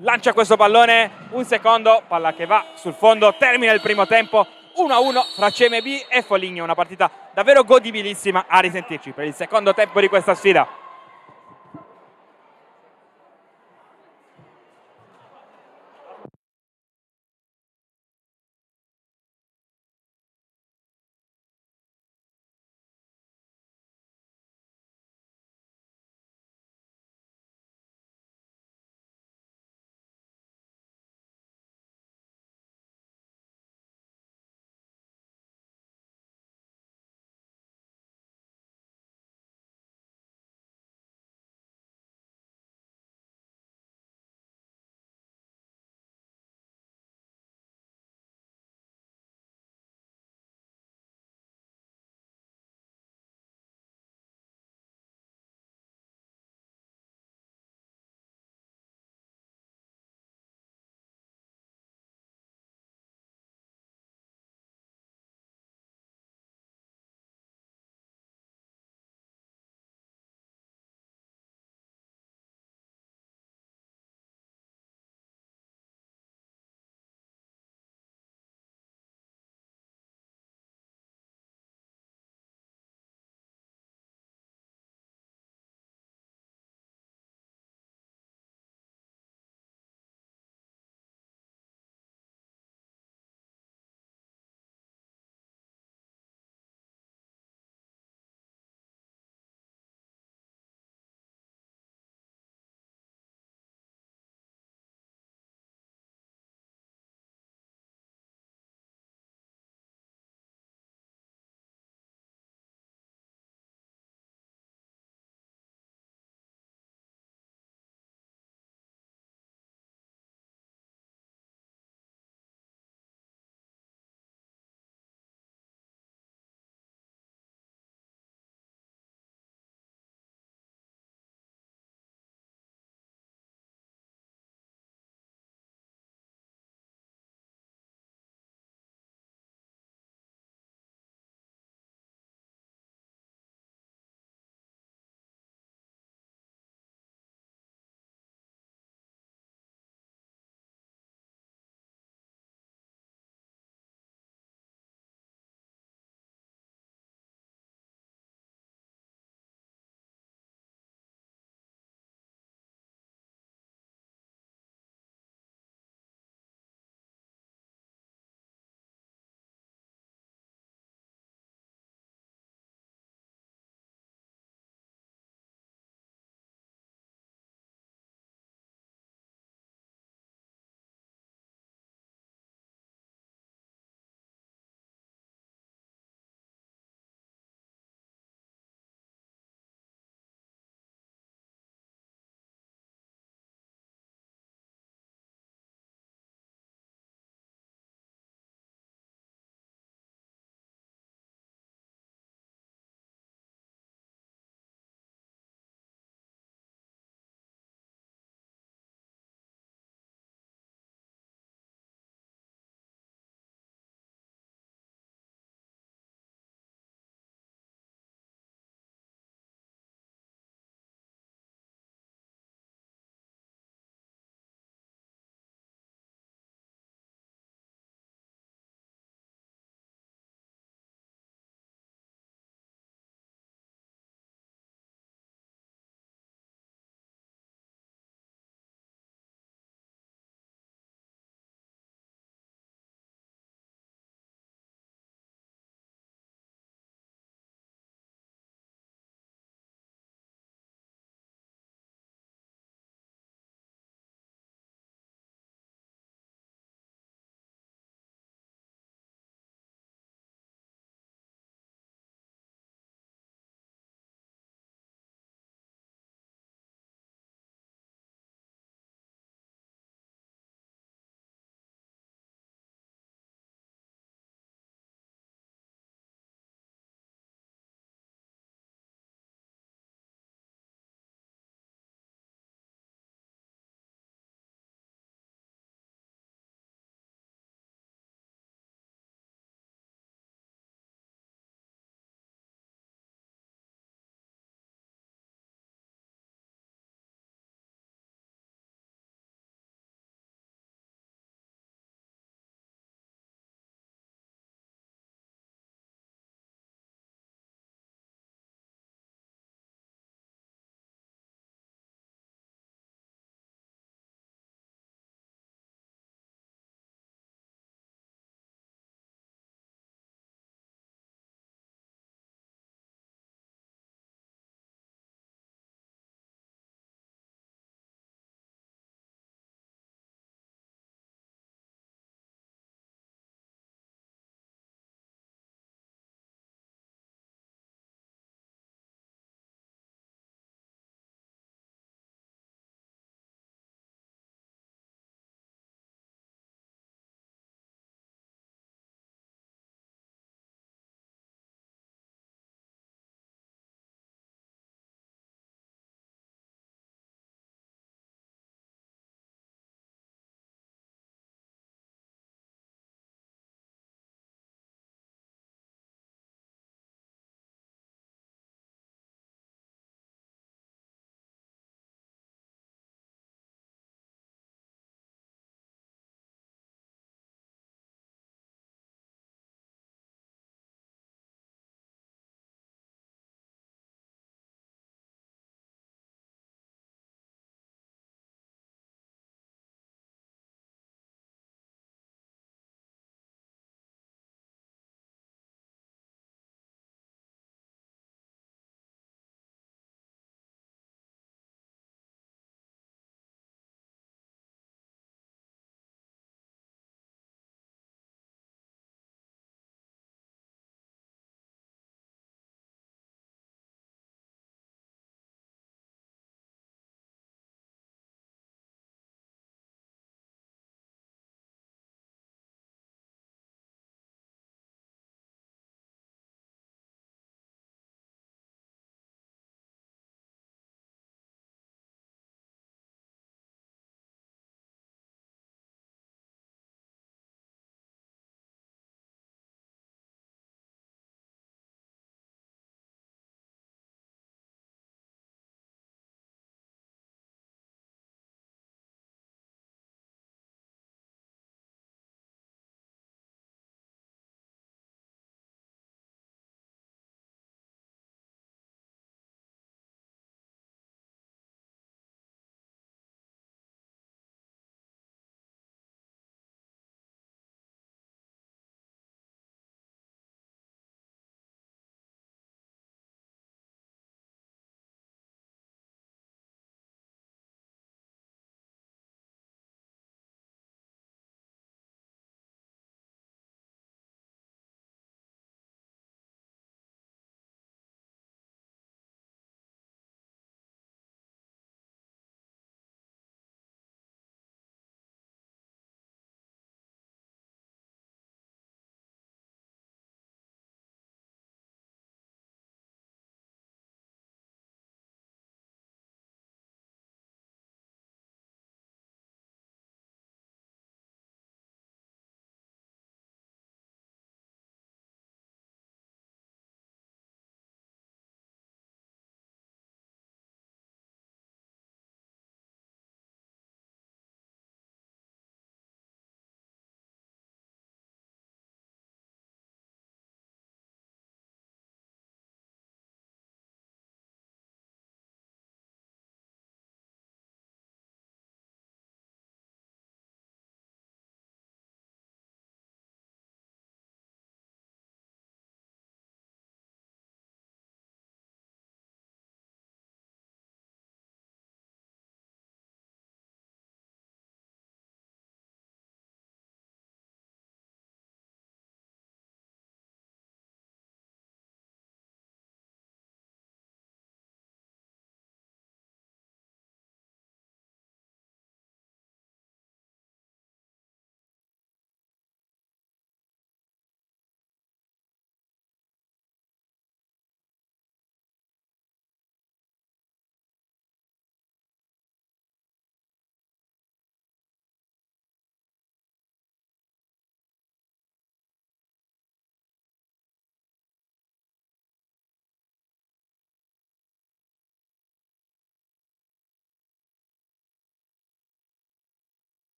lancia questo pallone, un secondo, palla che va sul fondo, termina il primo tempo, 1-1 fra CMB e Foligno, una partita davvero godibilissima, a risentirci per il secondo tempo di questa sfida.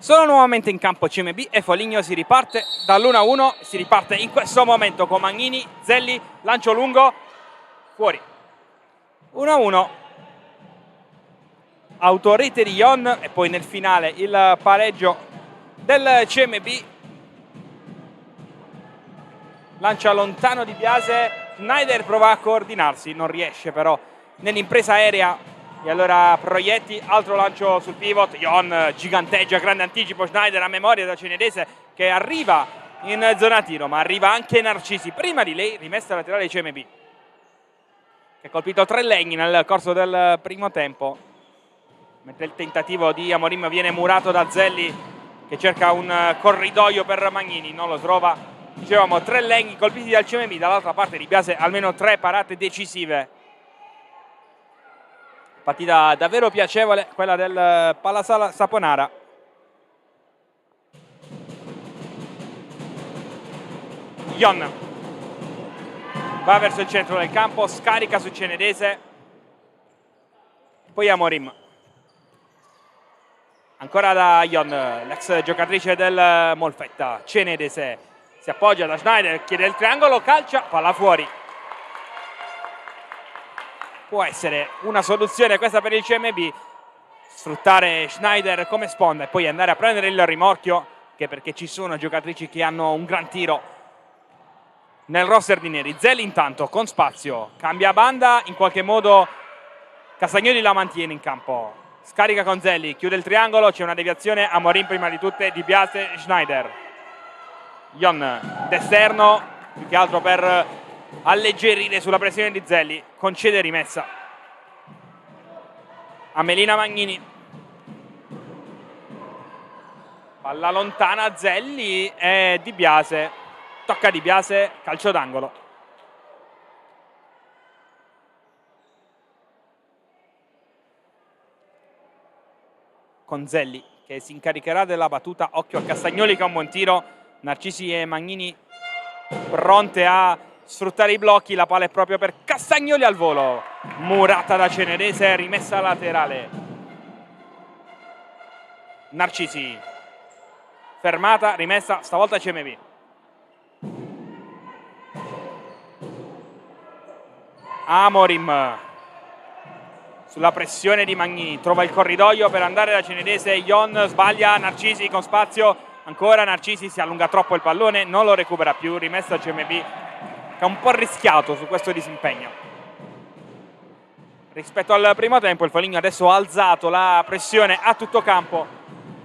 Sono nuovamente in campo CMB e Foligno, si riparte dall'1-1, si riparte in questo momento con Magnini, Zelli, lancio lungo, fuori. 1-1, autorete di Ion e poi nel finale il pareggio del CMB. Lancia lontano Di Biase, Schneider prova a coordinarsi, non riesce però nell'impresa aerea. E allora Proietti, altro lancio sul pivot, Ion giganteggia, grande anticipo, Schneider a memoria da Cenedese che arriva in zona tiro, ma arriva anche Narcisi. Prima di lei rimessa laterale CMB, che ha colpito 3 legni nel corso del primo tempo, mentre il tentativo di Amorim viene murato da Zelli, che cerca un corridoio per Magnini, non lo trova. Dicevamo 3 legni colpiti dal CMB, dall'altra parte Di Biase almeno 3 parate decisive. Partita davvero piacevole quella del Palasala Saponara. Ion va verso il centro del campo, scarica su Cenedese, poi Amorim. Ancora da Ion, l'ex giocatrice del Molfetta. Cenedese si appoggia da Schneider, chiede il triangolo, calcia, palla fuori. Può essere una soluzione questa per il CMB, sfruttare Schneider come sponda e poi andare a prendere il rimorchio, che perché ci sono giocatrici che hanno un gran tiro nel roster di neri. Zelli intanto con spazio, cambia banda, in qualche modo Castagnoli la mantiene in campo, scarica con Zelli, chiude il triangolo, c'è una deviazione, Amorim prima di tutte, Di Biase, Schneider. Ion d'esterno, più che altro per alleggerire sulla pressione di Zelli, concede rimessa a Melina Magnini, palla lontana, Zelli e Di Biase, tocca Di Biase, calcio d'angolo. Con Zelli che si incaricherà della battuta, occhio a Castagnoli che ha un buon tiro, Narcisi e Magnini pronte a sfruttare i blocchi, la palla è proprio per Castagnoli al volo, murata da Cenedese, rimessa laterale. Narcisi, fermata, rimessa, stavolta CMB. Amorim sulla pressione di Magnini, trova il corridoio per andare da Cenedese, Ion sbaglia, Narcisi con spazio, ancora Narcisi, si allunga troppo il pallone, non lo recupera più, rimessa CMB, che è un po' rischiato su questo disimpegno. Rispetto al primo tempo il Foligno adesso ha alzato la pressione a tutto campo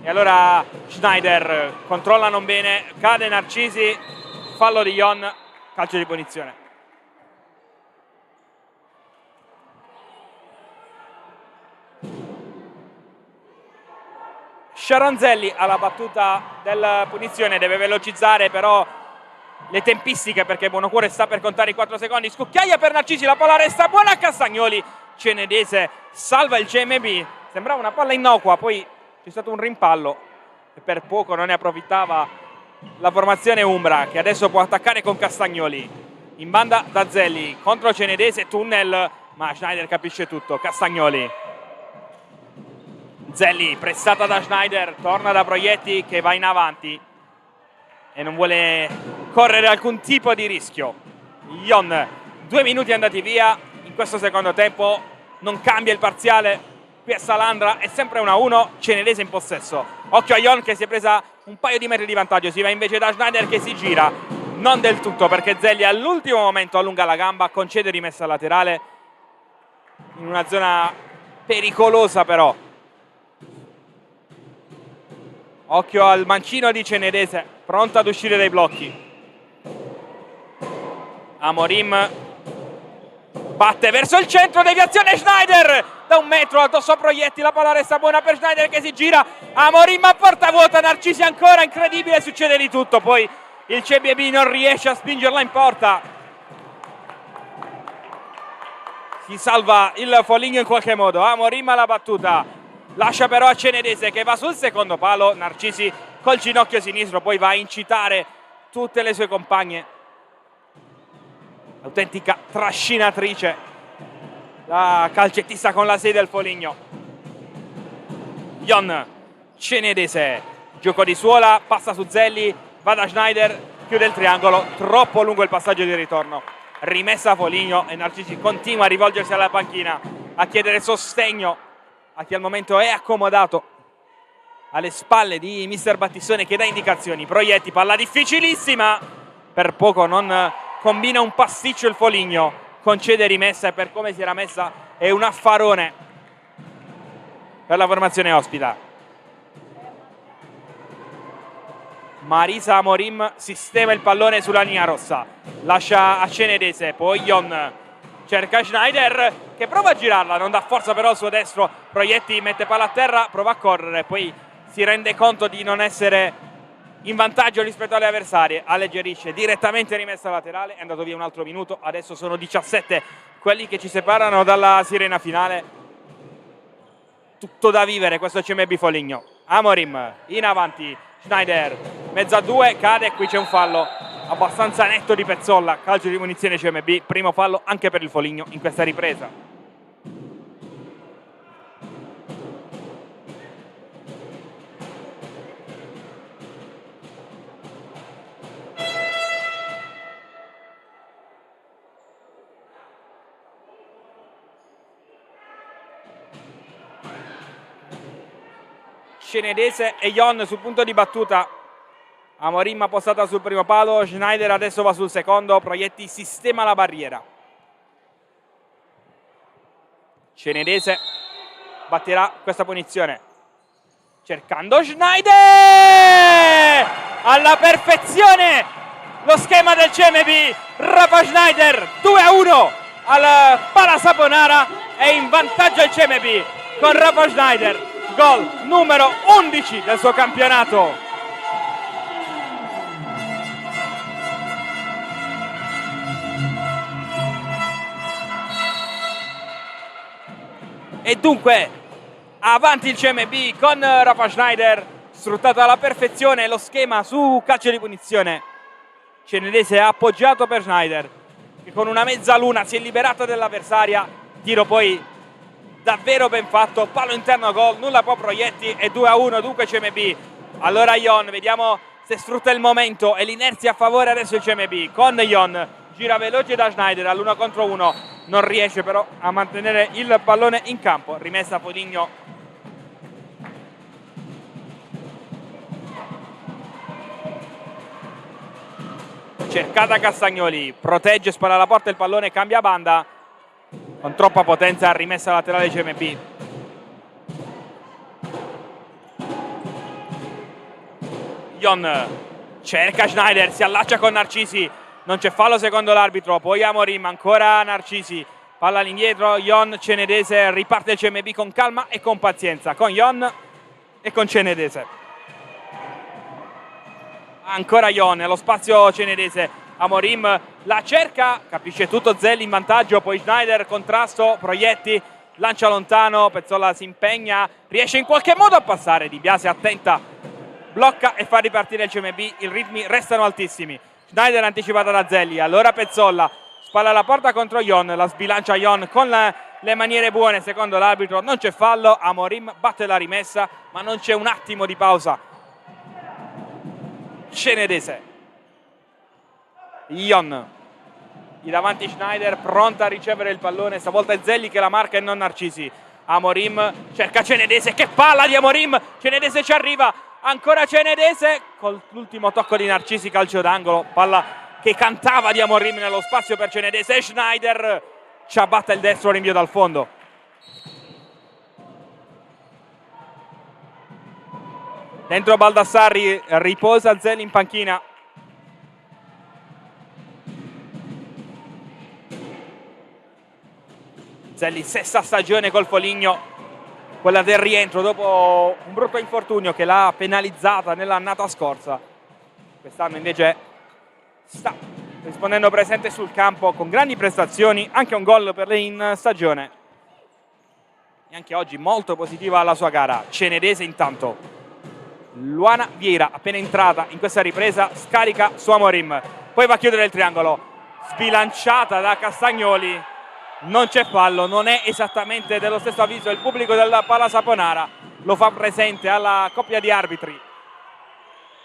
e allora Schneider controlla non bene, cade Narcisi, fallo di Ion, calcio di punizione. Sharonzelli alla battuta della punizione, deve velocizzare però le tempistiche perché Buonocuore sta per contare i 4 secondi, scucchiaia per Narcisi, la palla resta buona a Castagnoli, Cenedese salva il CMB, sembrava una palla innocua, poi c'è stato un rimpallo e per poco non ne approfittava la formazione Umbra, che adesso può attaccare con Castagnoli, in banda da Zelli, contro Cenedese, tunnel, ma Schneider capisce tutto, Castagnoli. Zelli pressata da Schneider, torna da Proietti che va in avanti e non vuole correre alcun tipo di rischio. Ion, 2 minuti andati via in questo secondo tempo, non cambia il parziale qui a Salandra, è sempre 1-1, Cenedese in possesso. Occhio a Ion che si è presa un paio di metri di vantaggio, si va invece da Schneider che si gira, non del tutto perché Zelli all'ultimo momento allunga la gamba, concede rimessa laterale in una zona pericolosa però. Occhio al mancino di Cenedese, pronto ad uscire dai blocchi. Amorim batte verso il centro, deviazione Schneider da 1 metro addosso a Proietti, la palla resta buona per Schneider che si gira, Amorim a porta vuota, Narcisi ancora, incredibile, succede di tutto, poi il CMB non riesce a spingerla in porta. Si salva il Foligno in qualche modo, Amorim alla battuta. Lascia però a Cenedese che va sul secondo palo, Narcisi col ginocchio sinistro, poi va a incitare tutte le sue compagne. Autentica trascinatrice, la calcettista con la 6 del Foligno. Ion, Cenedese, Gioco di suola, passa su Zelli, va da Schneider, chiude il triangolo, troppo lungo il passaggio di ritorno. Rimessa a Foligno e Narcisi continua a rivolgersi alla panchina, a chiedere sostegno a chi al momento è accomodato alle spalle di mister Battistone, che dà indicazioni. Proietti, palla difficilissima, per poco non combina un pasticcio il Foligno, concede rimessa e per come si era messa è un affarone per la formazione ospita. Marisa Amorim sistema il pallone sulla linea rossa, lascia a Cenedese, poi Ion cerca Schneider che prova a girarla, non dà forza però al suo destro. Proietti mette palla a terra, prova a correre, poi si rende conto di non essere in vantaggio rispetto alle avversarie, alleggerisce, direttamente rimessa laterale, è andato via un altro minuto. Adesso sono 17 quelli che ci separano dalla sirena finale. Tutto da vivere questo CMB Foligno. Amorim in avanti, Schneider mezzo a due, cade, qui c'è un fallo abbastanza netto di Pezzolla, calcio di munizione CMB, primo fallo anche per il Foligno in questa ripresa. Cenedese e Ion sul punto di battuta. Amorim appostata sul primo palo, Schneider adesso va sul secondo, Proietti sistema la barriera. Cenedese batterà questa punizione cercando Schneider alla perfezione lo schema del CMB. Rafa Schneider 2-1 al Pala Saponara, è in vantaggio il CMB con Rafa Schneider, gol numero 11 del suo campionato. E dunque avanti il CMB con Rafa Schneider, sfruttato alla perfezione lo schema su calcio di punizione. Cenedese ha appoggiato per Schneider che con una mezzaluna si è liberata dell'avversaria, tiro poi davvero ben fatto, palo interno, gol, nulla può Proietti e 2-1 dunque CMB. Allora Ion, vediamo se sfrutta il momento e l'inerzia a favore adesso il CMB con Ion, gira veloce da Schneider all'1 contro 1, non riesce però a mantenere il pallone in campo, rimessa a Foligno. Cercata Castagnoli, protegge, spara alla porta, il pallone cambia banda con troppa potenza, rimessa laterale CMB. Ion cerca Schneider, si allaccia con Narcisi, non c'è fallo secondo l'arbitro, poi Amorim, ancora Narcisi, palla all'indietro, Ion, Cenedese, riparte il CMB con calma e con pazienza, con Ion e con Cenedese. Ancora Ion, nello spazio Cenedese, Amorim la cerca, capisce tutto Zelli in vantaggio, poi Schneider, contrasto, Proietti, lancia lontano, Pezzolla si impegna, riesce in qualche modo a passare, Di Biase attenta, blocca e fa ripartire il CMB, i ritmi restano altissimi. Schneider anticipata da Zelli, allora Pezzolla, spalla alla porta contro Ion, la sbilancia Ion con le maniere buone secondo l'arbitro, non c'è fallo, Amorim batte la rimessa ma non c'è un attimo di pausa. Cenedese, Ion, lì davanti Schneider, pronta a ricevere il pallone, stavolta è Zelli che la marca e non Narcisi. Amorim cerca Cenedese, che palla di Amorim, Cenedese ci arriva, ancora Cenedese, con l'ultimo tocco di Narcisi, calcio d'angolo, palla che cantava di Amorim nello spazio per Cenedese e Schneider ci abbatte il destro, rinvio dal fondo. Dentro Baldassarri, riposa Zelli in panchina. Zelli, sesta stagione col Foligno, quella del rientro dopo un brutto infortunio che l'ha penalizzata nell'annata scorsa. Quest'anno invece sta rispondendo presente sul campo con grandi prestazioni, anche un gol per lei in stagione. E anche oggi molto positiva la sua gara. Cenedese intanto. Luana Vieira, appena entrata in questa ripresa, scarica su Amorim, poi va a chiudere il triangolo, sbilanciata da Castagnoli, non c'è fallo, non è esattamente dello stesso avviso il pubblico del Pala Saponara, lo fa presente alla coppia di arbitri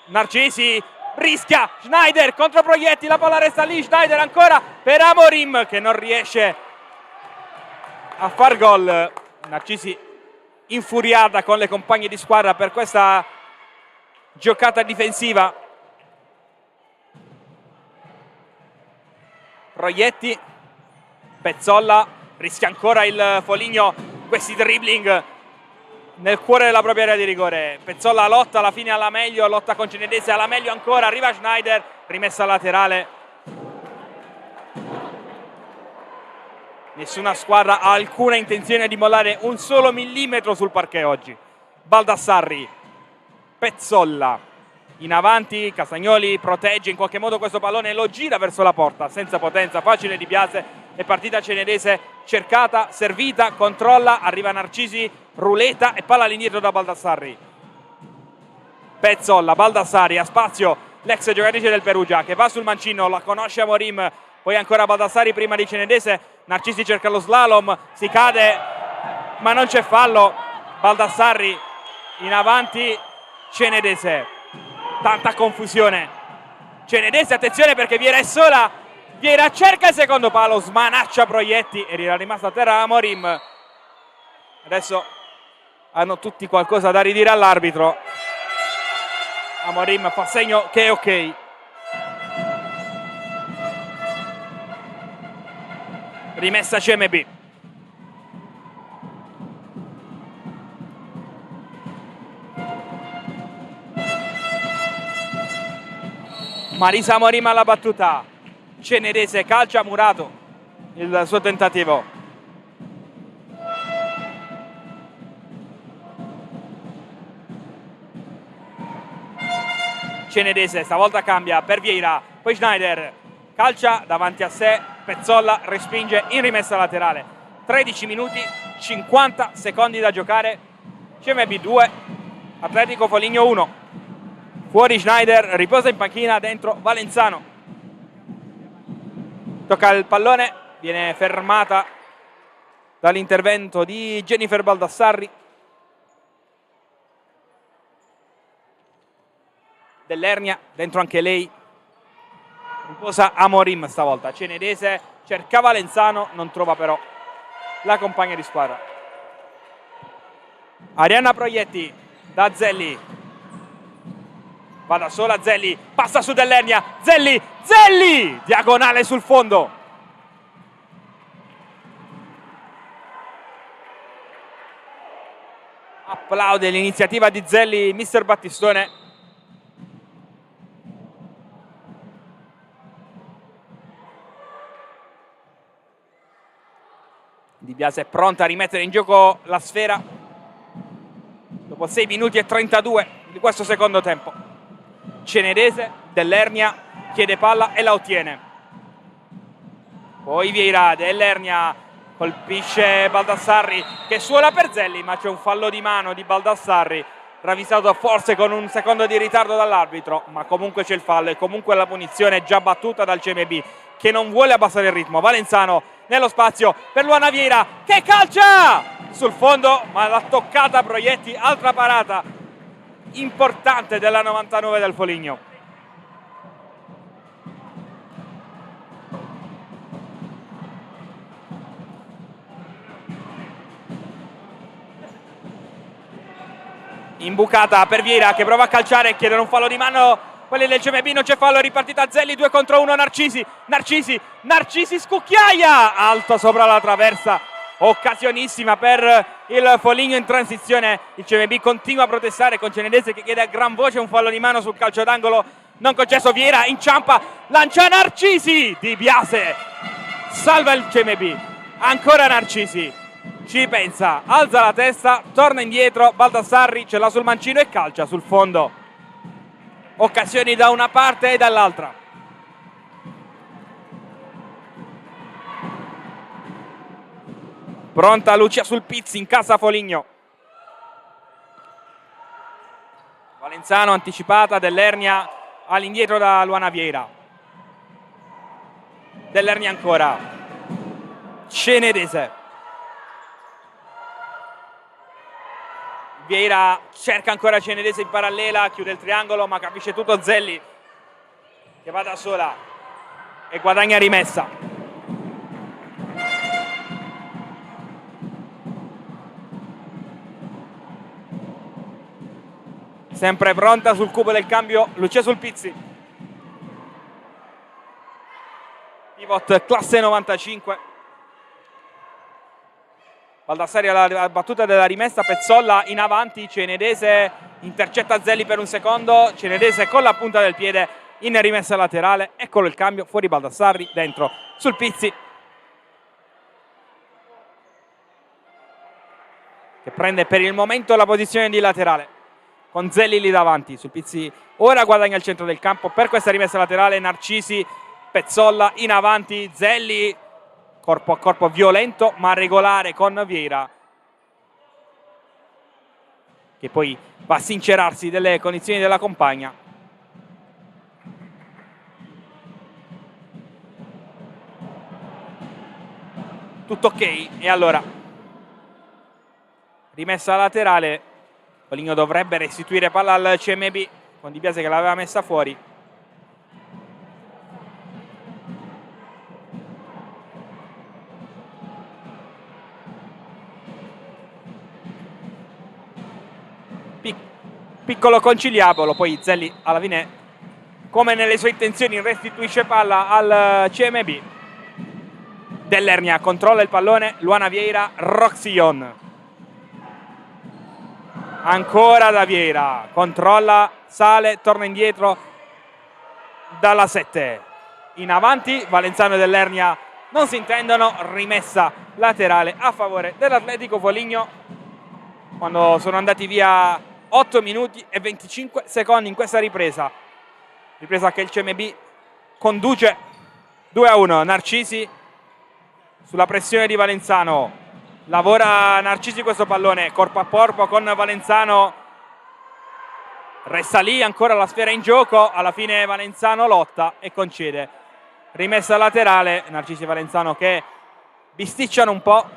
Narcisi rischia, Schneider contro Proietti, la palla resta lì, Schneider ancora per Amorim che non riesce a far gol. Narcisi infuriata con le compagne di squadra per questa giocata difensiva. Proietti, Pezzolla rischia ancora il Foligno, questi dribbling nel cuore della propria area di rigore. Pezzolla lotta alla fine alla meglio, lotta con Cenedese alla meglio ancora, arriva Schneider, rimessa laterale. Nessuna squadra ha alcuna intenzione di mollare un solo millimetro sul parquet oggi. Baldassarri, Pezzolla in avanti, Castagnoli protegge in qualche modo questo pallone e lo gira verso la porta, senza potenza, facile Di Biase. È partita Cenedese, cercata, servita, controlla, arriva Narcisi, ruleta e palla all'indietro da Baldassarri. Pezzolla, Baldassarri, a spazio l'ex giocatrice del Perugia che va sul mancino, la conosce Amorim, poi ancora Baldassarri prima di Cenedese. Narcisi cerca lo slalom, si cade ma non c'è fallo. Baldassarri in avanti, Cenedese, tanta confusione. Cenedese, attenzione perché Vieira è sola, Vieira cerca il secondo palo, smanaccia Proietti e era rimasta a terra Amorim. Adesso hanno tutti qualcosa da ridire all'arbitro. Amorim fa segno che è ok. Rimessa CMB. Marisa Amorim alla battuta. Cenedese calcia, Murato il suo tentativo. Cenedese stavolta cambia per Vieira, poi Schneider calcia davanti a sé, Pezzolla respinge in rimessa laterale. 13 minuti 50 secondi da giocare. CMB 2, Atletico Foligno 1. Fuori Schneider, riposa in panchina, dentro Valenzano. Tocca il pallone, viene fermata dall'intervento di Jennifer Baldassarri. Dell'Ernia, dentro anche lei. Riposa Amorim stavolta. Cenedese cerca Valenzano, non trova però la compagna di squadra. Arianna Proietti da Zelli. Va da sola Zelli, passa su Dell'Ernia, Zelli, diagonale sul fondo. Applaude l'iniziativa di Zelli, mister Battistone. Di Biase è pronta a rimettere in gioco la sfera dopo 6 minuti e 32 di questo secondo tempo. Cenedese, Dell'Ernia chiede palla e la ottiene. Poi Vieira, Dell'Ernia colpisce Baldassarri che suona per Zelli, ma c'è un fallo di mano di Baldassarri ravvisato forse con un secondo di ritardo dall'arbitro, ma comunque c'è il fallo e comunque la punizione già battuta dal CMB che non vuole abbassare il ritmo. Valenzano nello spazio per Luana Vieira che calcia sul fondo, ma l'ha toccata Proietti. Altra parata importante della 99 del Foligno. Imbucata per Vieira che prova a calciare e chiede un fallo di mano. Quelli del CMB, non c'è fallo, è ripartita Zelli, 2 contro 1. Narcisi scucchiaia alto sopra la traversa, occasionissima per il Foligno in transizione. Il CMB continua a protestare con Cenedese che chiede a gran voce un fallo di mano sul calcio d'angolo non concesso. Vieira inciampa, lancia Narcisi, Di Biase salva il CMB. Ancora Narcisi ci pensa, alza la testa, torna indietro, Baldassarri ce l'ha sul mancino e calcia sul fondo. Occasioni da una parte e dall'altra. Pronta Lucia Sulpizzi in casa Foligno. Valenzano anticipata, Dell'Ernia all'indietro da Luana Vieira. Dell'Ernia ancora. Cenedese. Vieira cerca ancora Cenedese in parallela, chiude il triangolo ma capisce tutto Zelli che va da sola e guadagna rimessa. Sempre pronta sul cubo del cambio Lucia Sulpizzi. Pivot classe 95. Baldassari alla battuta della rimessa, Pezzolla in avanti, Cenedese intercetta Zelli per un secondo, Cenedese con la punta del piede in rimessa laterale, eccolo il cambio, fuori Baldassarri, dentro Sulpizzi che prende per il momento la posizione di laterale con Zelli lì davanti. Sulpizzi ora guadagna il centro del campo per questa rimessa laterale, Narcisi, Pezzolla in avanti, Zelli corpo a corpo violento ma regolare con Vieira che poi va a sincerarsi delle condizioni della compagna. Tutto ok, e allora rimessa laterale, Foligno dovrebbe restituire palla al CMB con Di Biase che l'aveva messa fuori. Piccolo conciliabolo, poi Zelli alla fine, come nelle sue intenzioni, restituisce palla al CMB. Dell'Ernia controlla il pallone, Luana Vieira, Roxion. Ancora da Vieira, controlla, sale, torna indietro dalla 7. In avanti, Valenzano e Dell'Ernia non si intendono, rimessa laterale a favore dell'Atletico Foligno quando sono andati via 8 minuti e 25 secondi in questa ripresa che il CMB conduce 2-1. Narcisi sulla pressione di Valenzano, lavora Narcisi questo pallone corpo a corpo con Valenzano, resta lì ancora la sfera in gioco, alla fine Valenzano lotta e concede rimessa laterale. Narcisi e Valenzano che bisticciano un po',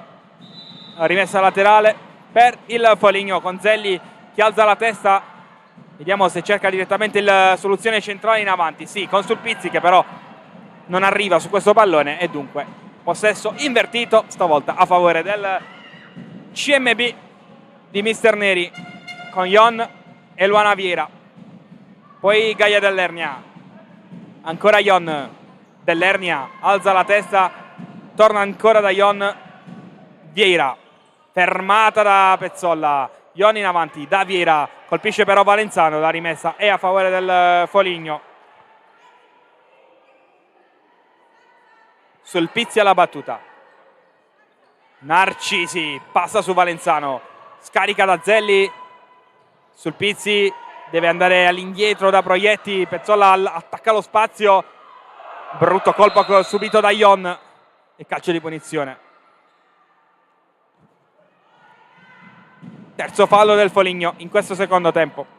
rimessa laterale per il Foligno con Zelli che alza la testa, vediamo se cerca direttamente la soluzione centrale in avanti, sì, con Sulpizzi che però non arriva su questo pallone e dunque possesso invertito stavolta a favore del CMB di Mister Neri con Ion e Luana Vieira. Poi Gaia Dell'Ernia, ancora Ion, Dell'Ernia alza la testa, torna ancora da Ion, Vieira fermata da Pezzolla, Ion in avanti, da Vieira, colpisce però Valenzano, la rimessa è a favore del Foligno. Sulpizzi alla battuta, Narcisi passa su Valenzano, scarica da Zelli, Sulpizzi deve andare all'indietro da Proietti, Pezzolla attacca lo spazio, brutto colpo subito da Ion e calcio di punizione. Terzo fallo del Foligno in questo secondo tempo.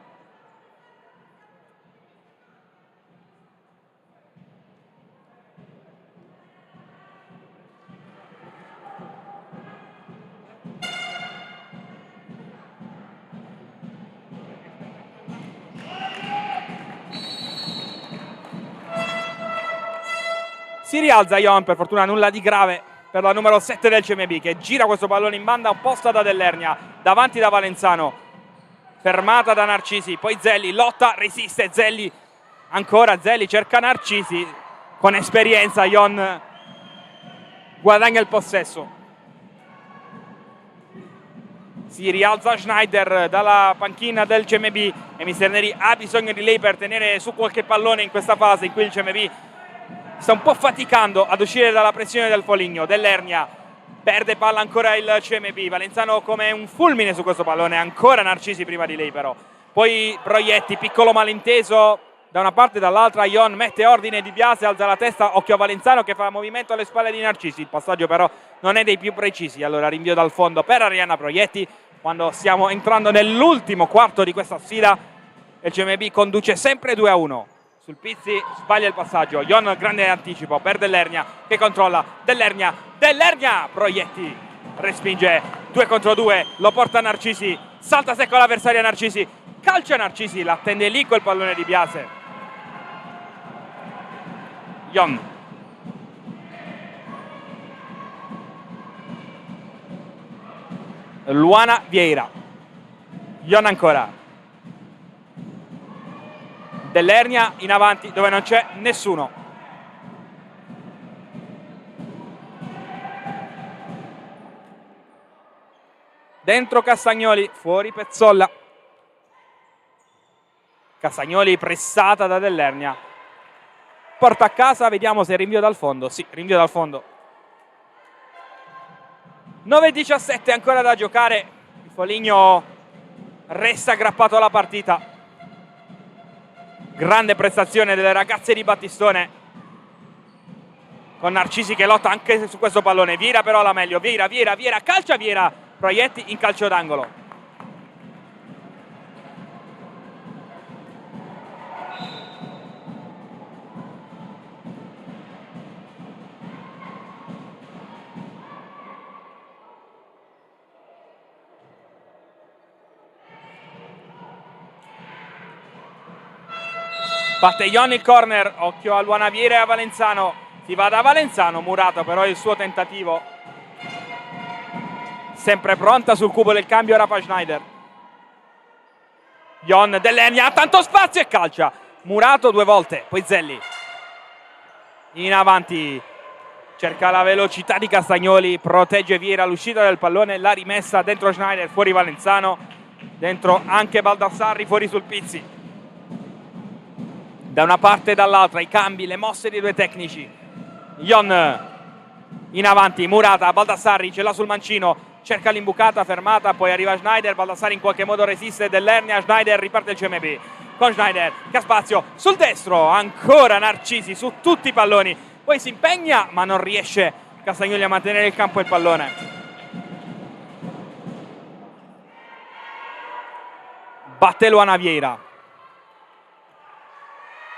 Si rialza Ion, per fortuna nulla di grave per la numero 7 del CMB che gira questo pallone in banda opposta da Dell'Ernia, davanti da Valenzano, fermata da Narcisi, poi Zelli lotta, resiste Zelli, ancora Zelli cerca Narcisi, con esperienza Ion guadagna il possesso. Si rialza Schneider dalla panchina del CMB e Mister Neri ha bisogno di lei per tenere su qualche pallone in questa fase in cui il CMB sta un po' faticando ad uscire dalla pressione del Foligno. Dell'Ernia perde palla ancora il CMB, Valenzano come un fulmine su questo pallone, ancora Narcisi prima di lei però, poi Proietti, piccolo malinteso da una parte e dall'altra, Ion mette ordine, Di Biase alza la testa, occhio a Valenzano che fa movimento alle spalle di Narcisi, il passaggio però non è dei più precisi, allora rinvio dal fondo per Arianna Proietti quando stiamo entrando nell'ultimo quarto di questa sfida. Il CMB conduce sempre 2-1. Sulpizzi sbaglia il passaggio, Ion grande anticipo per Dell'Ernia che controlla, Dell'Ernia, Proietti respinge, 2 contro 2, lo porta Narcisi, salta secco l'avversaria Narcisi, calcia Narcisi, l'attende lì quel pallone di Biase. Ion, Luana Vieira, Ion ancora, Dell'Ernia in avanti dove non c'è nessuno. Dentro Castagnoli, fuori Pezzolla. Castagnoli pressata da Dell'Ernia. Porta a casa, vediamo se rinvio dal fondo. Sì, rinvio dal fondo. 9:17 ancora da giocare. Il Foligno resta aggrappato alla partita. Grande prestazione delle ragazze di Battistone, con Narcisi che lotta anche su questo pallone. Vieira però la meglio. Vieira, calcia Vieira, proietti in calcio d'angolo. Batte Ion il corner, occhio a Luana Vieira e a Valenzano. Si va da Valenzano, Murato però il suo tentativo. Sempre pronta sul cubo del cambio Rafa Schneider. Ion, Dell'Ernia, ha tanto spazio e calcia. Murato 2 volte, poi Zelli. In avanti, cerca la velocità di Castagnoli, protegge Vieira l'uscita del pallone, la rimessa dentro Schneider, fuori Valenzano. Dentro anche Baldassarri, fuori sul Pizzi. Da una parte e dall'altra i cambi, le mosse dei due tecnici. Ion in avanti, Murata, Baldassarri ce l'ha sul mancino, cerca l'imbucata, fermata, poi arriva Schneider, Baldassarri in qualche modo resiste Dell'Ernia, Schneider riparte il CMB con Schneider che ha spazio sul destro, ancora Narcisi su tutti i palloni, poi si impegna ma non riesce Castagnoli a mantenere il campo e il pallone. Batte Luana Vieira.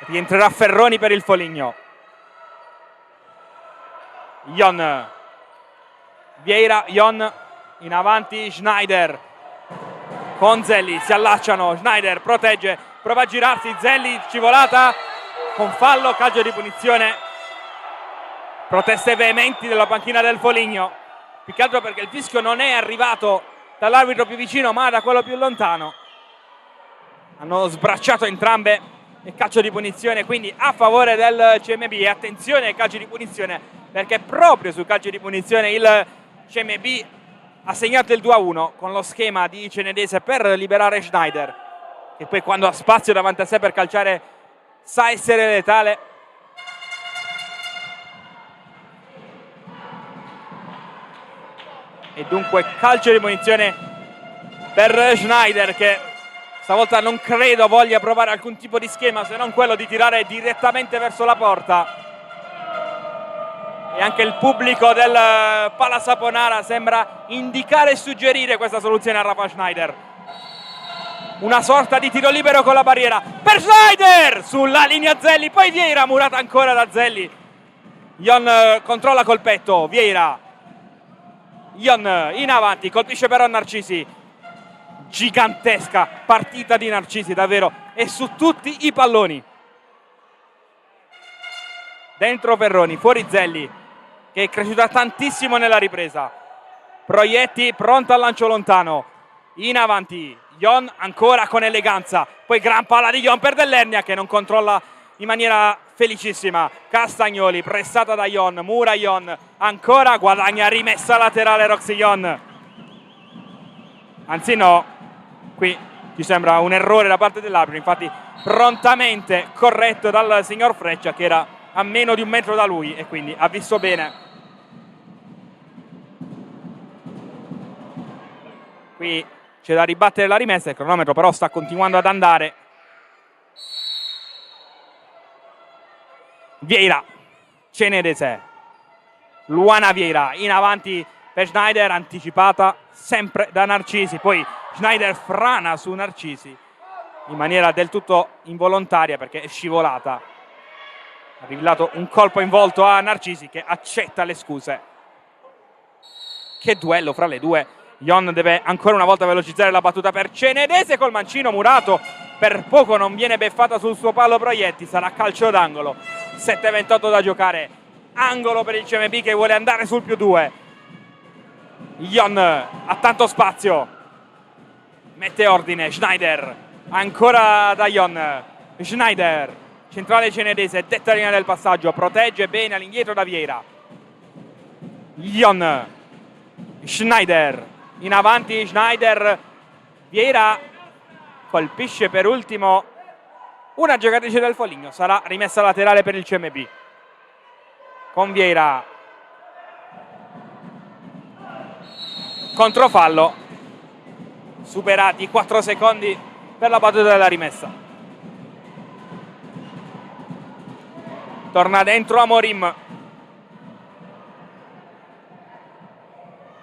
Rientrerà Ferroni per il Foligno. Ion, Vieira, Ion in avanti, Schneider con Zelli, si allacciano, Schneider protegge, prova a girarsi, Zelli scivolata con fallo, calcio di punizione. Proteste veementi della panchina del Foligno, più che altro perché il fischio non è arrivato dall'arbitro più vicino ma da quello più lontano. Hanno sbracciato entrambe e calcio di punizione quindi a favore del CMB. E attenzione ai calci di punizione, perché proprio sul calcio di punizione il CMB ha segnato il 2-1 con lo schema di Cenedese per liberare Schneider, che poi quando ha spazio davanti a sé per calciare sa essere letale. E dunque calcio di punizione per Schneider, che stavolta non credo voglia provare alcun tipo di schema se non quello di tirare direttamente verso la porta. E anche il pubblico del Pala Saponara sembra indicare e suggerire questa soluzione a Rafa Schneider. Una sorta di tiro libero con la barriera per Schneider sulla linea Zelli, poi Vieira, Murata ancora da Zelli. Ion controlla col petto, Vieira, Ion in avanti, colpisce però Narcisi. Gigantesca partita di Narcisi davvero, e su tutti i palloni. Dentro Ferroni, fuori Zelli che è cresciuta tantissimo nella ripresa. Proietti, pronto al lancio lontano. In avanti Ion ancora con eleganza, poi gran palla di Ion per Dell'Ernia che non controlla in maniera felicissima. Castagnoli pressata da Ion, Mura Ion ancora, guadagna rimessa laterale Roxy Ion. Anzi no, qui ci sembra un errore da parte dell'arbitro, infatti prontamente corretto dal signor Freccia che era a meno di 1 metro da lui e quindi ha visto bene. Qui c'è da ribattere la rimessa, il cronometro però sta continuando ad andare. Vieira, Cenedese, Luana Vieira in avanti per Schneider, anticipata sempre da Narcisi, poi Schneider frana su Narcisi in maniera del tutto involontaria perché è scivolata. Ha rivelato un colpo in volto a Narcisi che accetta le scuse. Che duello fra le due Ion deve ancora una volta velocizzare la battuta per Cenedese col mancino murato. Per poco non viene beffata sul suo palo Proietti, sarà calcio d'angolo. 7:28 da giocare. Angolo per il CMB che vuole andare sul +2. Ion ha tanto spazio. Mette ordine. Schneider. Ancora da Ion. Schneider. Centrale Cenedese. Detta linea del passaggio. Protegge bene all'indietro da Vieira. Ion. Schneider. In avanti Schneider. Vieira colpisce per ultimo una giocatrice del Foligno. Sarà rimessa laterale per il CMB. Con Vieira. Controfallo. Superati 4 secondi per la battuta della rimessa. Torna dentro Amorim.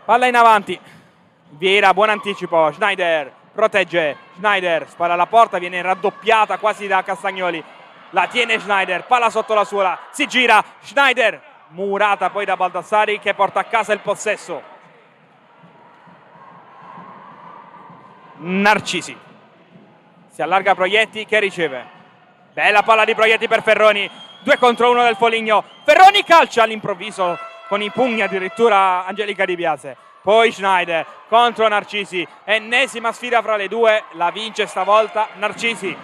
Palla in avanti. Vieira, buon anticipo. Schneider protegge. Schneider spara alla porta, viene raddoppiata quasi da Castagnoli. La tiene Schneider, palla sotto la suola. Si gira. Schneider, murata poi da Baldassari che porta a casa il possesso. Narcisi. Si allarga Proietti che riceve. Bella palla di Proietti per Ferroni. 2 contro 1 del Foligno. Ferroni calcia all'improvviso con i pugni addirittura Angelica Di Biase. Poi Schneider contro Narcisi. Ennesima sfida fra le due. La vince stavolta Narcisi.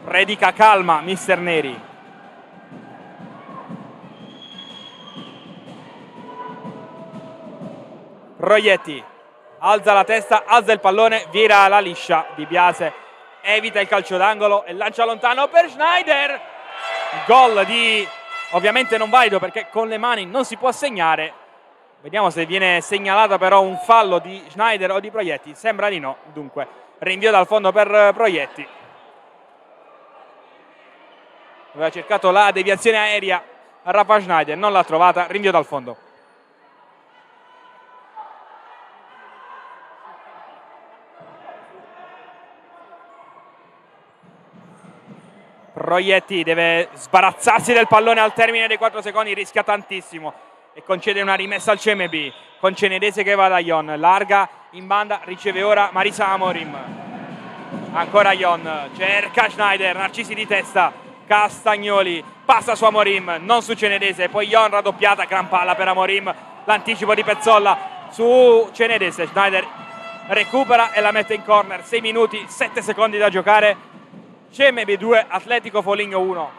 Predica calma mister Neri. Proietti. Alza la testa, alza il pallone, vira la liscia. Di Biase evita il calcio d'angolo e lancia lontano per Schneider. Gol di... ovviamente non valido perché con le mani non si può segnare. Vediamo se viene segnalata però un fallo di Schneider o di Proietti. Sembra di no, dunque rinvio dal fondo per Proietti. Aveva cercato la deviazione aerea a Rafa Schneider, non l'ha trovata, rinvio dal fondo. Proietti deve sbarazzarsi del pallone al termine dei 4 secondi, rischia tantissimo e concede una rimessa al CMB con Cenedese che va da Ion, larga in banda, riceve ora Marisa Amorim. Ancora Ion, cerca Schneider, Narcisi di testa, Castagnoli passa su Amorim, non su Cenedese, poi Ion raddoppiata, gran palla per Amorim, l'anticipo di Pezzolla su Cenedese. Schneider recupera e la mette in corner. 6 minuti 7 secondi da giocare. CMB 2, Atletico Foligno 1.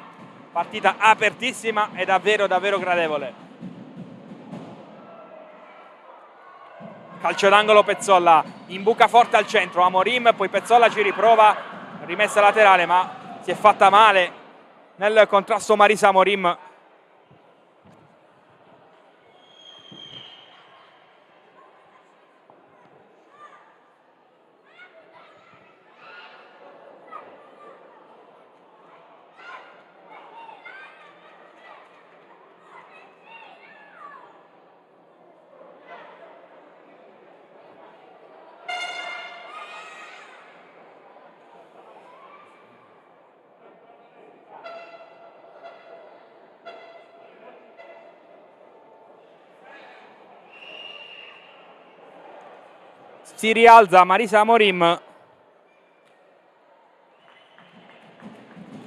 Partita apertissima e davvero gradevole. Calcio d'angolo Pezzolla, imbuca forte al centro Amorim, poi Pezzolla ci riprova, rimessa laterale ma si è fatta male nel contrasto Marisa Amorim. Si rialza Marisa Amorim.